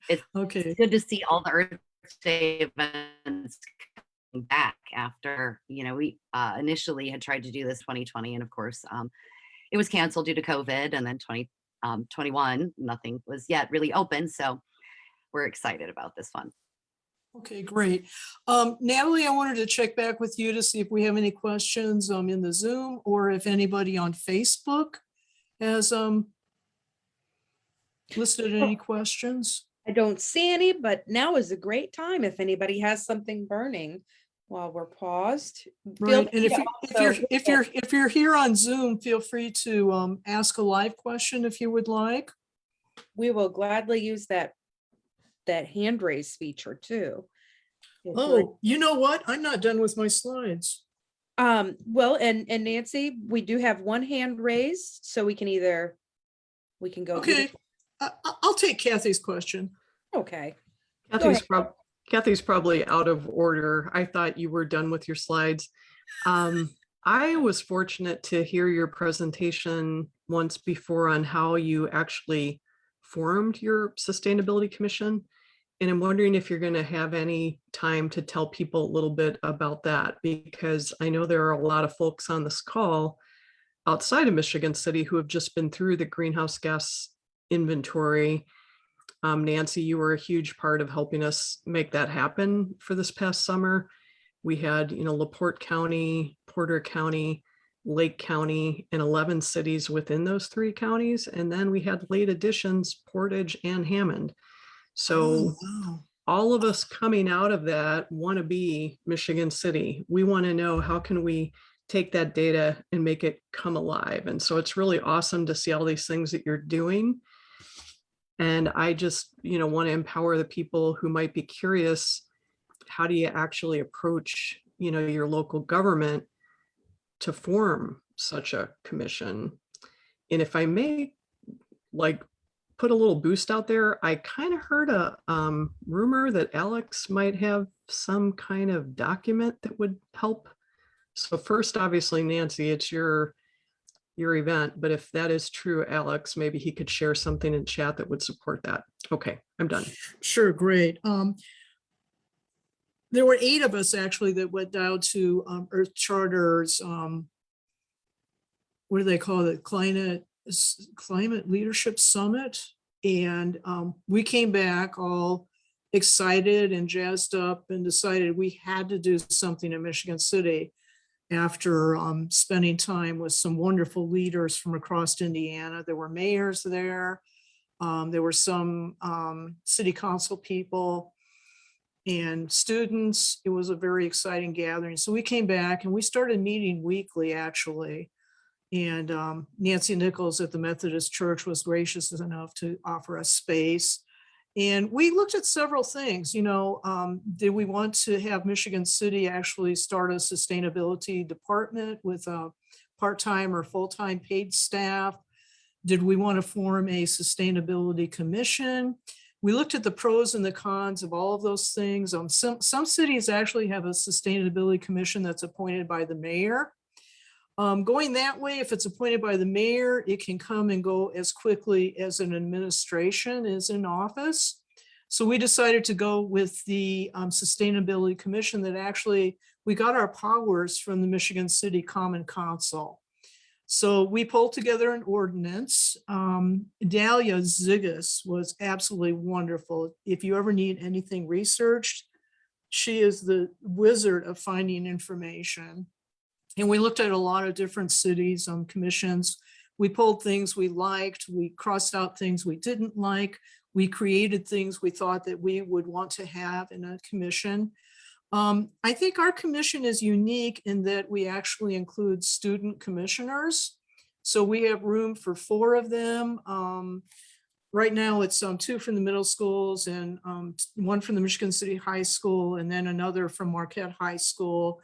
it's Okay. good to see all the Earth Day events coming back after, we initially had tried to do this 2020, and of course it was canceled due to COVID, and then 2021 nothing was yet really open, so we're excited about this one. Okay, great. Natalie, I wanted to check back with you to see if we have any questions in the Zoom, or if anybody on Facebook has listed any questions. I don't see any, but now is a great time if anybody has something burning while we're paused. Feel Right, and free to also- if you're here on Zoom, feel free to ask a live question if you would like. we will gladly use that hand raise feature too. If you're- Oh, you know what? I'm not done with my slides. well, and Nancy, we do have one hand raised, so we can go. Okay, I'll take Kathy's question. Okay. Kathy's probably out of order. I thought you were done with your slides. I was fortunate to hear your presentation once before on how you actually formed your Sustainability Commission. And I'm wondering if you're going to have any time to tell people a little bit about that, because I know there are a lot of folks on this call outside of Michigan City who have just been through the greenhouse gas inventory. Nancy, you were a huge part of helping us make that happen for this past summer. We had, LaPorte County, Porter County, Lake County, and 11 cities within those 3 counties. And then we had late additions, Portage and Hammond. So wow. all of us coming out of that want to be Michigan City. We want to know, how can we take that data and make it come alive? And so it's really awesome to see all these things that you're doing. And I just, want to empower the people who might be curious. How do you actually approach, your local government to form such a commission? And if I may, put a little boost out there, I kind of heard a rumor that Alex might have some kind of document that would help. So first, obviously, Nancy, it's your event, but if that is true, Alex, maybe he could share something in chat that would support that. Okay, I'm done. Sure, great. There were 8 of us actually that went down to Earth Charter's, what do they call it? Climate Leadership Summit. And we came back all excited and jazzed up and decided we had to do something in Michigan City after spending time with some wonderful leaders from across Indiana. There were mayors there. There were some city council people. and students. It was a very exciting gathering. So we came back and we started meeting weekly, actually. And Nancy Nichols at the Methodist Church was gracious enough to offer us space. And we looked at several things, did we want to have Michigan City actually start a sustainability department with a part-time or full-time paid staff? Did we want to form a sustainability commission? We looked at the pros and the cons of all of those things. Some cities actually have a sustainability commission that's appointed by the mayor. Going that way, if it's appointed by the mayor, it can come and go as quickly as an administration is in office. So we decided to go with the Sustainability Commission that actually, we got our powers from the Michigan City Common Council. So we pulled together an ordinance. Dahlia Zigas was absolutely wonderful. If you ever need anything researched, she is the wizard of finding information. And we looked at a lot of different cities, commissions. We pulled things we liked. We crossed out things we didn't like. We created things we thought that we would want to have in a commission. I think our commission is unique in that we actually include student commissioners. So we have room for 4 of them. Right now it's 2 from the middle schools and 1 from the Michigan City High School and then another from Marquette High School.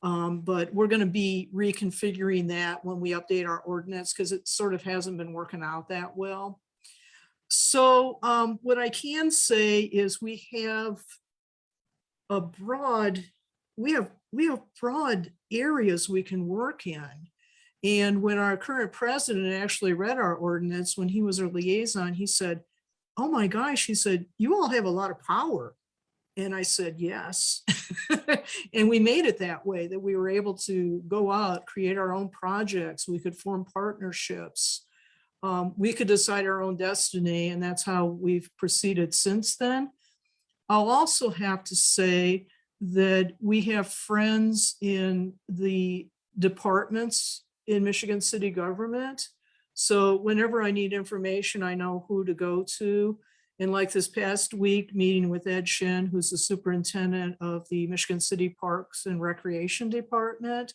But we're going to be reconfiguring that when we update our ordinance because it sort of hasn't been working out that well. So what I can say is we have broad areas we can work in. And when our current president actually read our ordinance, when he was our liaison, he said, "Oh my gosh," he said, "you all have a lot of power." And I said, yes. And we made it that way, that we were able to go out, create our own projects. We could form partnerships. We could decide our own destiny. And that's how we've proceeded since then. I'll also have to say that we have friends in the departments in Michigan City government. So whenever I need information, I know who to go to. And like this past week, meeting with Ed Shin, who's the superintendent of the Michigan City Parks and Recreation Department,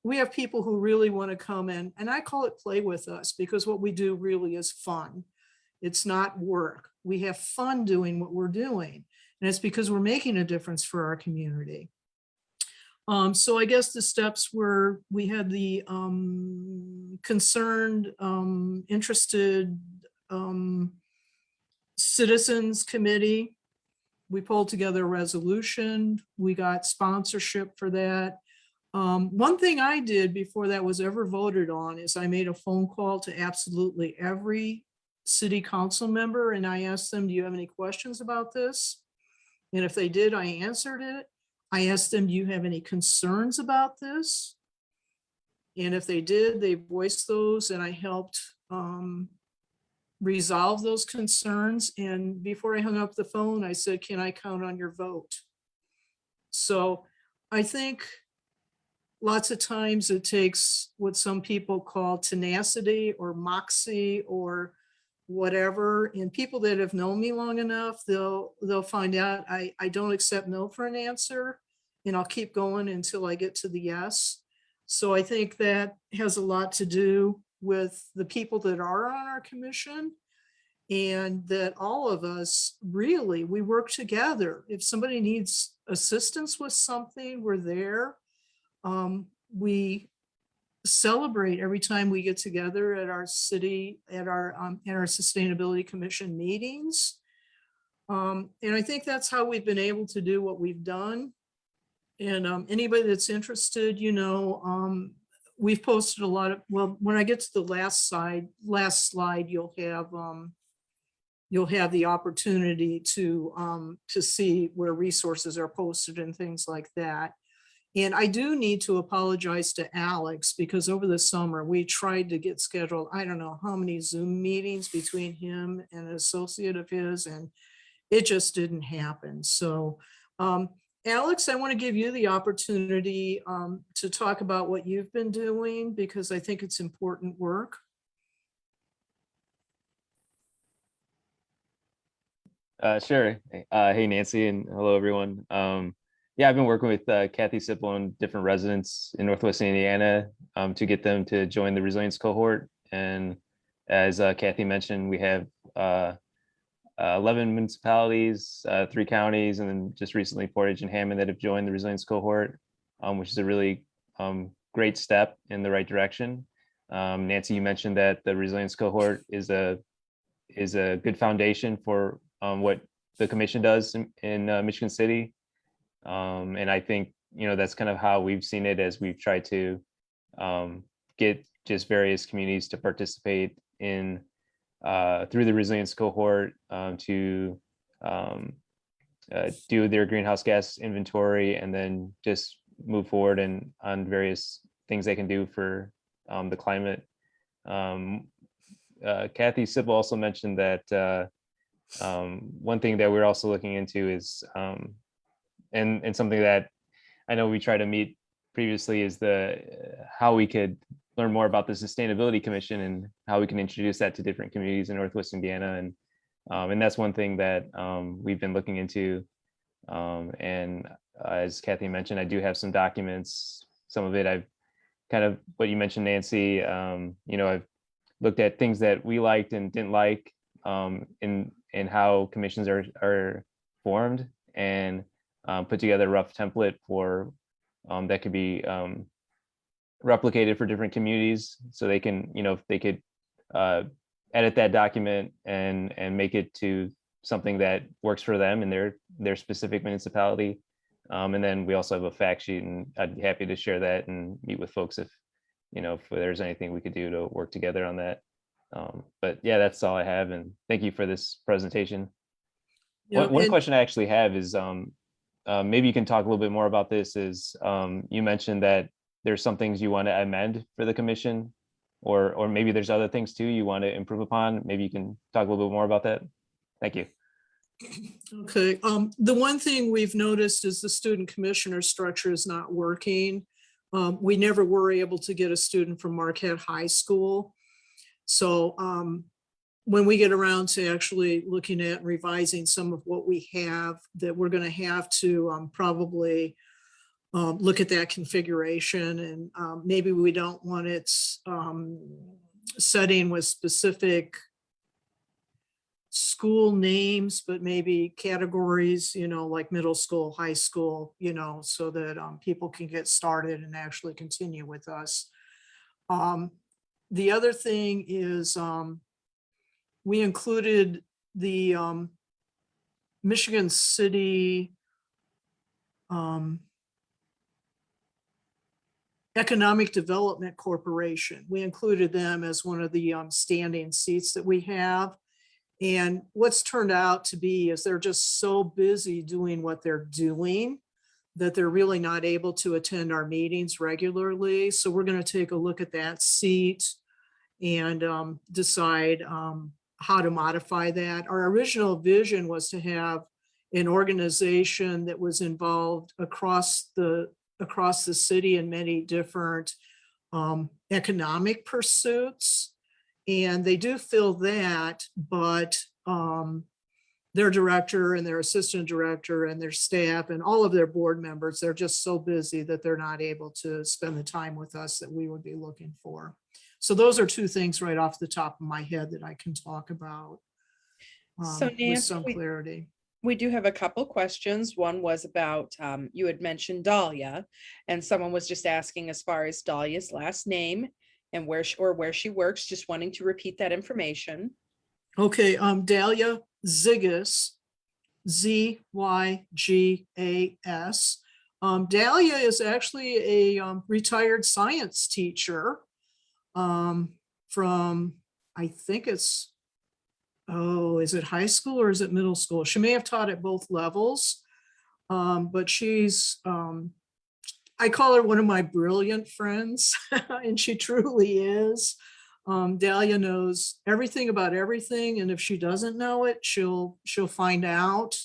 we have people who really want to come in, and I call it play with us because what we do really is fun. It's not work. We have fun doing what we're doing. And it's because we're making a difference for our community. So I guess the steps were, we had the concerned, interested, citizens committee. We pulled together a resolution. We got sponsorship for that. One thing I did before that was ever voted on is I made a phone call to absolutely every city council member and I asked them, do you have any questions about this? And if they did, I answered it. I asked them, do you have any concerns about this? And if they did, they voiced those and I helped resolve those concerns. And before I hung up the phone, I said, can I count on your vote? So I think lots of times it takes what some people call tenacity or moxie or whatever. And people that have known me long enough, they'll find out I don't accept no for an answer and I'll keep going until I get to the yes. So I think that has a lot to do with the people that are on our commission and that all of us really, we work together. If somebody needs assistance with something, we're there. We celebrate every time we get together at our city, at our sustainability commission meetings. And I think that's how we've been able to do what we've done. And anybody that's interested, we've posted a lot of, well, when I get to the last slide, you'll have the opportunity to see where resources are posted and things like that. And I do need to apologize to Alex because over the summer we tried to get scheduled, I don't know how many Zoom meetings between him and an associate of his, and it just didn't happen. So Alex, I want to give you the opportunity to talk about what you've been doing because I think it's important work. Sure. Hey, Nancy, and hello, everyone. Yeah, I've been working with Kathy Sipple and different residents in Northwest Indiana to get them to join the resilience cohort. And as Kathy mentioned, we have 11 municipalities, 3 counties, and then just recently Portage and Hammond that have joined the resilience cohort, which is a really great step in the right direction. Nancy, you mentioned that the resilience cohort is a good foundation for what the commission does in Michigan City. And I think, that's kind of how we've seen it as we've tried to get just various communities to participate in through the resilience cohort to do their greenhouse gas inventory and then just move forward and on various things they can do for the climate. Kathy Sipple also mentioned that one thing that we're also looking into is, and something that I know we tried to meet previously, is how we could learn more about the Sustainability Commission and how we can introduce that to different communities in Northwest Indiana. And that's one thing that we've been looking into. And as Kathy mentioned, I do have some documents. Some of it I've kind of, what you mentioned, Nancy, I've looked at things that we liked and didn't like in how commissions are formed, and put together a rough template for that could be replicated for different communities, so they can, if they could edit that document and make it to something that works for them and their specific municipality. And then we also have a fact sheet, and I'd be happy to share that and meet with folks if there's anything we could do to work together on that. But yeah, that's all I have, and thank you for this presentation. Yeah, One and- question I actually have is maybe you can talk a little bit more about this. Is you mentioned that there's some things you want to amend for the commission, or maybe there's other things too you want to improve upon. Maybe you can talk a little bit more about that. Thank you. Okay, the one thing we've noticed is the student commissioner structure is not working. We never were able to get a student from Marquette High School. So when we get around to actually looking at revising some of what we have, that we're going to have to probably look at that configuration, and maybe we don't want it setting with specific school names, but maybe categories, like middle school, high school, so that people can get started and actually continue with us. The other thing is we included the Michigan City Economic Development Corporation. We included them as one of the standing seats that we have. And what's turned out to be is they're just so busy doing what they're doing that they're really not able to attend our meetings regularly. So we're going to take a look at that seat and decide how to modify that. Our original vision was to have an organization that was involved across the city in many different economic pursuits. And they do fill that, but their director and their assistant director and their staff and all of their board members, they're just so busy that they're not able to spend the time with us that we would be looking for. So those are two things right off the top of my head that I can talk about So with Nancy, some clarity. we do have a couple questions. One was about, you had mentioned Dahlia, and someone was just asking as far as Dahlia's last name and where she works, just wanting to repeat that information. Okay, Dahlia Zygis, Z-Y-G-A-S. Dahlia is actually a retired science teacher from, I think it's, is it high school or is it middle school? She may have taught at both levels, but she's, I call her one of my brilliant friends, and she truly is. Dahlia knows everything about everything, and if she doesn't know it, she'll find out.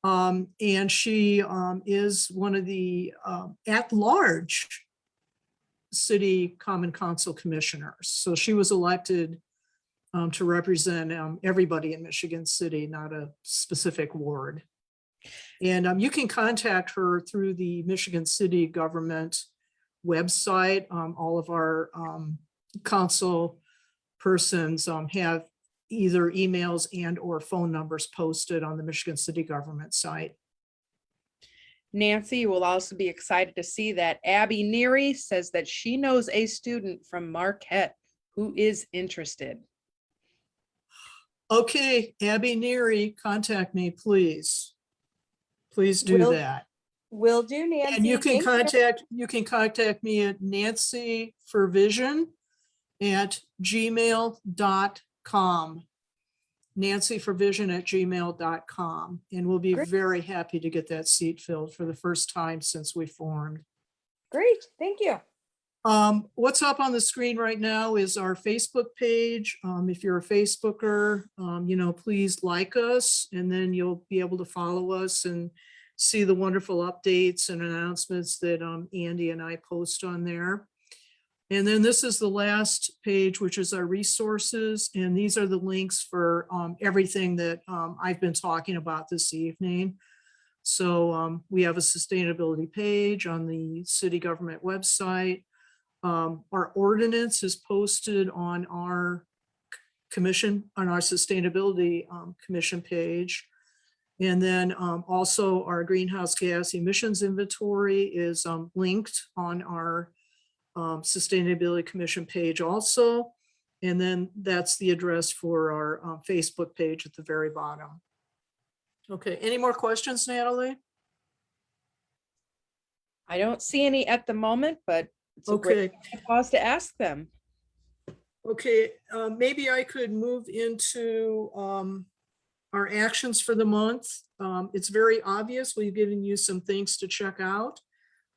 And she is one of the at-large city common council commissioners. So she was elected to represent everybody in Michigan City, not a specific ward. And you can contact her through the Michigan City government website. All of our council persons have either emails and or phone numbers posted on the Michigan City government site. Nancy, you will also be excited to see that Abby Neary says that she knows a student from Marquette who is interested. Okay, Abby Neary, contact me, please. Please do Will- that. Will do, Nancy. And you can Thank contact me at nancyforvision@gmail.com. nancyforvision@gmail.com. And we'll be Great. very happy to get that seat filled for the first time since we formed. Great, thank you. What's up on the screen right now is our Facebook page. If you're a Facebooker, please like us, and then you'll be able to follow us and see the wonderful updates and announcements that Andy and I post on there. And then this is the last page, which is our resources. And these are the links for everything that I've been talking about this evening. So we have a sustainability page on the city government website. Our ordinance is posted on our commission, on our sustainability commission page. And then also our greenhouse gas emissions inventory is linked on our sustainability commission page also. And then that's the address for our Facebook page at the very bottom. Okay, any more questions, Natalie? I don't see any at the moment, but it's a great Okay. cause to ask them. Okay, maybe I could move into our actions for the month. It's very obvious. We've given you some things to check out.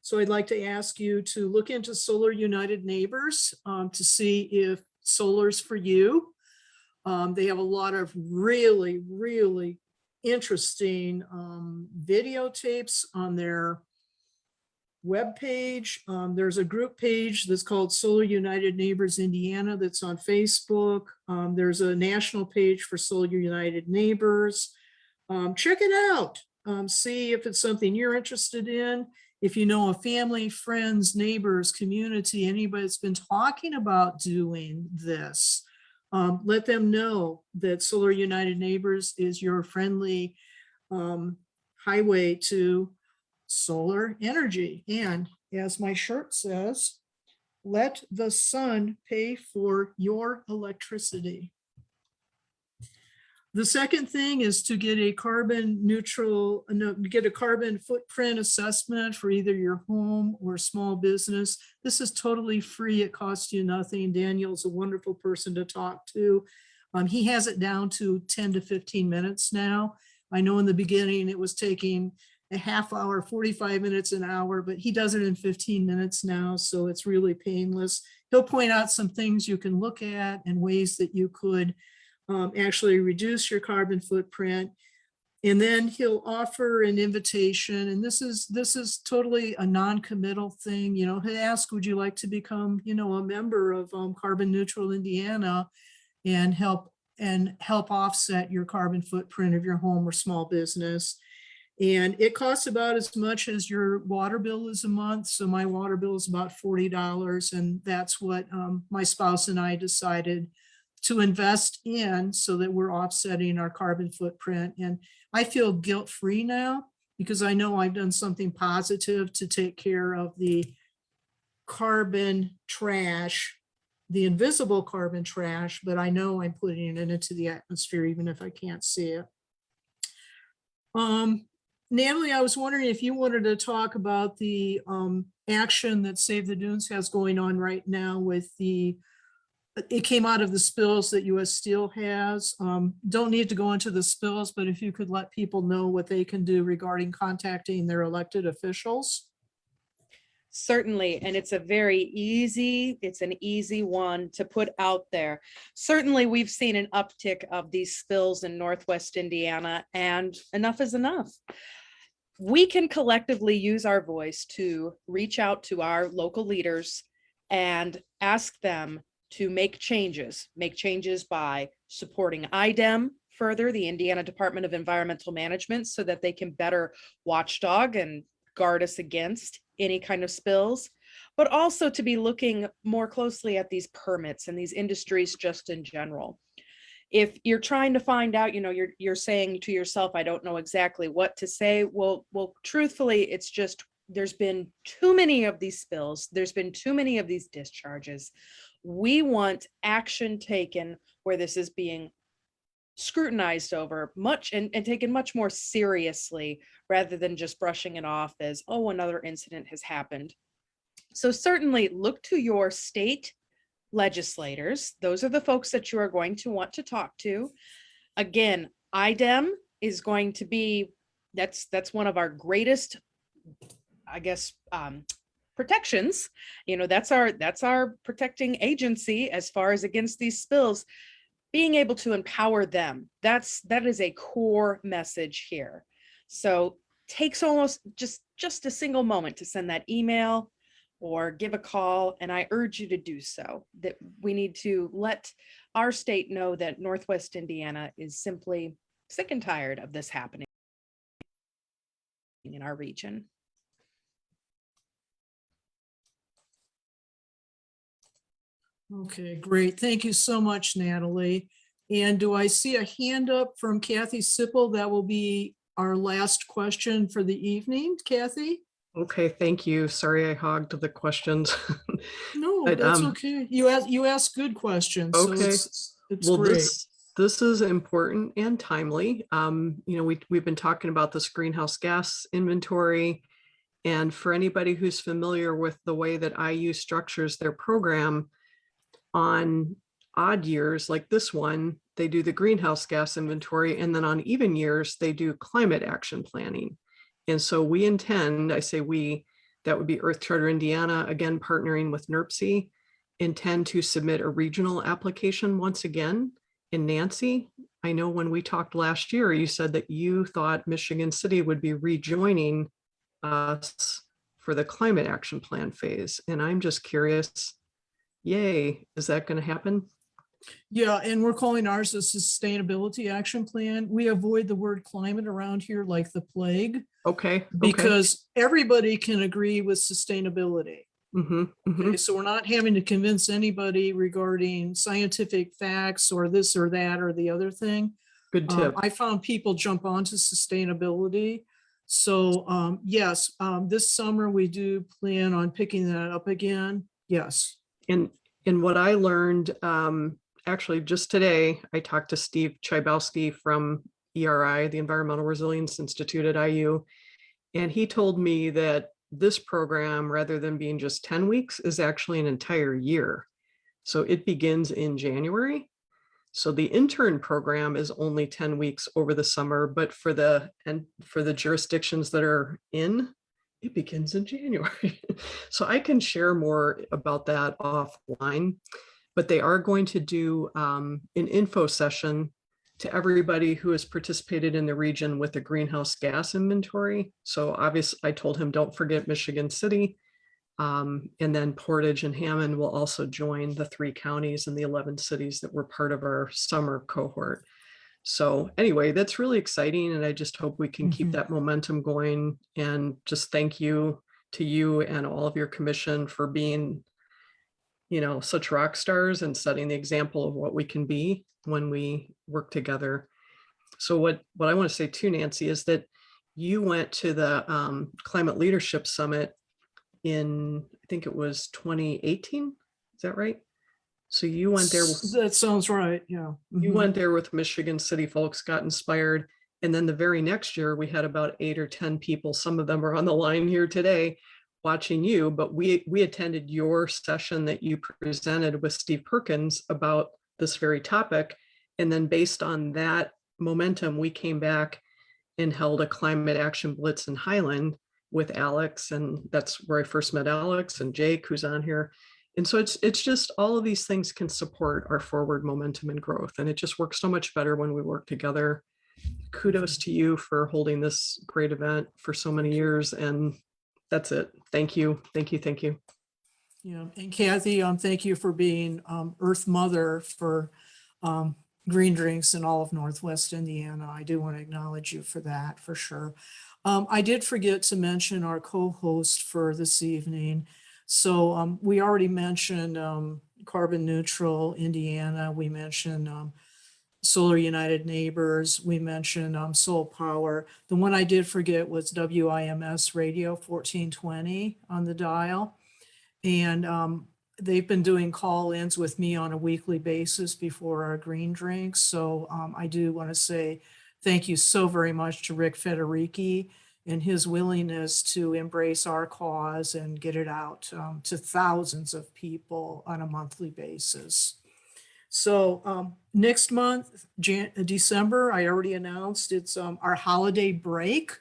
So I'd like to ask you to look into Solar United Neighbors to see if solar's for you. They have a lot of really, really interesting videotapes on their webpage. There's a group page that's called Solar United Neighbors Indiana that's on Facebook. There's a national page for Solar United Neighbors. Check it out. See if it's something you're interested in. If you know a family, friends, neighbors, community, anybody that's been talking about doing this, let them know that Solar United Neighbors is your friendly highway to solar energy. And as my shirt says, let the sun pay for your electricity. The second thing is to get a carbon footprint assessment for either your home or small business. This is totally free. It costs you nothing. Daniel's a wonderful person to talk to. He has it down to 10 to 15 minutes now. I know in the beginning it was taking a half hour, 45 minutes, an hour, but he does it in 15 minutes now. So it's really painless. He'll point out some things you can look at and ways that you could actually reduce your carbon footprint. And then he'll offer an invitation. And this is totally a non-committal thing. He'll ask, would you like to become, a member of Carbon Neutral Indiana and help offset your carbon footprint of your home or small business. And it costs about as much as your water bill is a month. So my water bill is about $40. And that's what my spouse and I decided to invest in so that we're offsetting our carbon footprint. And I feel guilt-free now because I know I've done something positive to take care of the carbon trash, the invisible carbon trash, but I know I'm putting it into the atmosphere even if I can't see it. Natalie, I was wondering if you wanted to talk about the action that Save the Dunes has going on right now with it came out of the spills that US Steel has. Don't need to go into the spills, but if you could let people know what they can do regarding contacting their elected officials. Certainly, and it's an easy one to put out there. Certainly, we've seen an uptick of these spills in Northwest Indiana, and enough is enough. We can collectively use our voice to reach out to our local leaders and ask them to make changes by supporting IDEM further, the Indiana Department of Environmental Management, so that they can better watchdog and guard us against any kind of spills, but also to be looking more closely at these permits and these industries just in general. If you're trying to find out, you're saying to yourself, I don't know exactly what to say. Well, truthfully, it's just, there's been too many of these spills. There's been too many of these discharges. We want action taken where this is being scrutinized over much and taken much more seriously, rather than just brushing it off as, oh, another incident has happened. So certainly look to your state legislators. Those are the folks that you are going to want to talk to. Again, IDEM is going to be, that's one of our greatest, I guess, protections. That's our protecting agency as far as against these spills. Being able to empower them, that is a core message here. So takes almost just a single moment to send that email or give a call, and I urge you to do so. That we need to let our state know that Northwest Indiana is simply sick and tired of this happening in our region. Okay, great. Thank you so much, Natalie. And do I see a hand up from Kathy Sipple? That will be our last question for the evening. Kathy? Okay, thank you. Sorry, I hogged the questions. No, But, that's okay. You asked good questions. So Okay. it's Well, great. this is important and timely. We've been talking about this greenhouse gas inventory. And for anybody who's familiar with the way that IU structures their program, on odd years like this one, they do the greenhouse gas inventory, and then on even years, they do climate action planning. And so we intend, I say we, that would be Earth Charter Indiana, again, partnering with NERC, intend to submit a regional application once again. And Nancy, I know when we talked last year, you said that you thought Michigan City would be rejoining us for the climate action plan phase. And I'm just curious, yay, is that going to happen? Yeah, and we're calling ours a sustainability action plan. We avoid the word climate around here like the plague, Okay. because everybody can agree with sustainability. Okay, so we're not having to convince anybody regarding scientific facts or this or that or the other thing. Good tip. I found people jump onto sustainability. So yes, this summer we do plan on picking that up again. Yes. And what I learned, actually just today, I talked to Steve Chybowski from ERI, the Environmental Resilience Institute at IU, and he told me that this program, rather than being just 10 weeks, is actually an entire year. So it begins in January. So the intern program is only 10 weeks over the summer, but for the jurisdictions that are in, it begins in January. So I can share more about that offline, but they are going to do an info session to everybody who has participated in the region with the greenhouse gas inventory. So obviously I told him, don't forget Michigan City. And then Portage and Hammond will also join the 3 counties and the 11 cities that were part of our summer cohort. So anyway, that's really exciting. And I just hope we can keep that momentum going. And just thank you to you and all of your commission for being, such rock stars and setting the example of what we can be when we work together. So what I want to say too, Nancy, is that you went to the Climate Leadership Summit in, I think it was 2018. Is that right? So you went there. That sounds right. Yeah. You went there with Michigan City folks, got inspired. And then the very next year, we had about 8 or 10 people. Some of them are on the line here today watching you, but we attended your session that you presented with Steve Perkins about this very topic. And then based on that momentum, we came back and held a climate action blitz in Highland with Alex. And that's where I first met Alex and Jake, who's on here. And so it's just all of these things can support our forward momentum and growth. And it just works so much better when we work together. Kudos to you for holding this great event for so many years. And that's it. Thank you. Thank you. Thank you. Yeah, and Kathy, thank you for being Earth Mother for green drinks in all of Northwest Indiana. I do want to acknowledge you for that, for sure. I did forget to mention our co-host for this evening. So we already mentioned Carbon Neutral Indiana. We mentioned Solar United Neighbors. We mentioned Soul Power. The one I did forget was WIMS Radio 1420 on the dial. And they've been doing call-ins with me on a weekly basis before our green drinks. So I do want to say thank you so very much to Rick Federici and his willingness to embrace our cause and get it out to thousands of people on a monthly basis. So next month, December, I already announced it's our holiday break.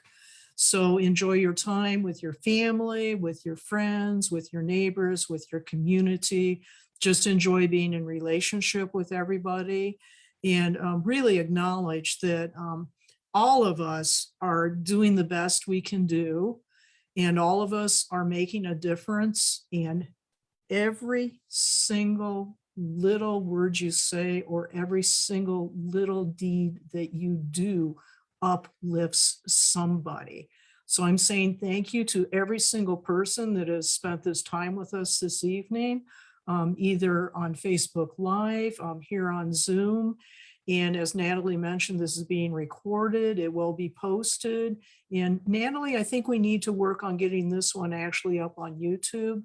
So enjoy your time with your family, with your friends, with your neighbors, with your community. Just enjoy being in relationship with everybody and really acknowledge that all of us are doing the best we can do and all of us are making a difference, and every single little word you say or every single little deed that you do uplifts somebody. So I'm saying thank you to every single person that has spent this time with us this evening, either on Facebook Live, here on Zoom. And as Natalie mentioned, this is being recorded. It will be posted. And Natalie, I think we need to work on getting this one actually up on YouTube.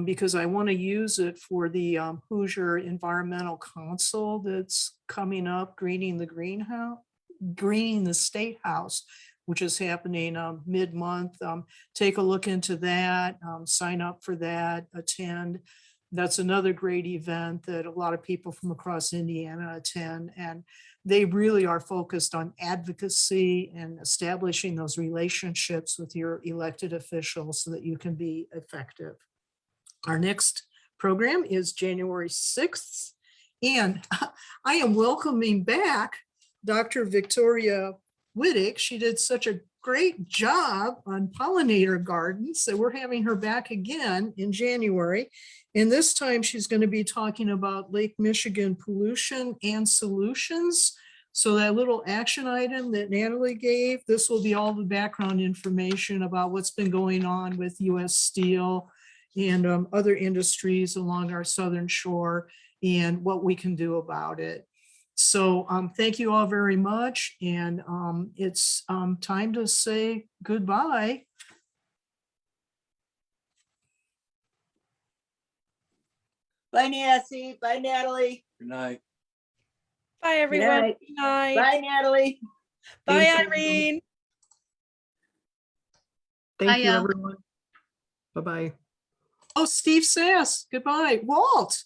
Because I want to use it for the Hoosier Environmental Council that's coming up, greening the State House, which is happening mid-month. Take a look into that, sign up for that, attend. That's another great event that a lot of people from across Indiana attend, and they really are focused on advocacy and establishing those relationships with your elected officials so that you can be effective. Our next program is January 6th, and I am welcoming back Dr. Victoria Wittick. She did such a great job on pollinator gardens, so we're having her back again in January. And this time she's going to be talking about Lake Michigan pollution and solutions. So that little action item that Natalie gave, this will be all the background information about what's been going on with US Steel and other industries along our southern shore and what we can do about it. So thank you all very much. And it's time to say goodbye. Bye, Nancy. Bye, Natalie. Good night. Bye, everyone. night. Good night. Bye, Natalie. Bye, Thank you. Irene. Thank you, everyone. Bye-bye. Oh, Steve Sass, goodbye. Walt.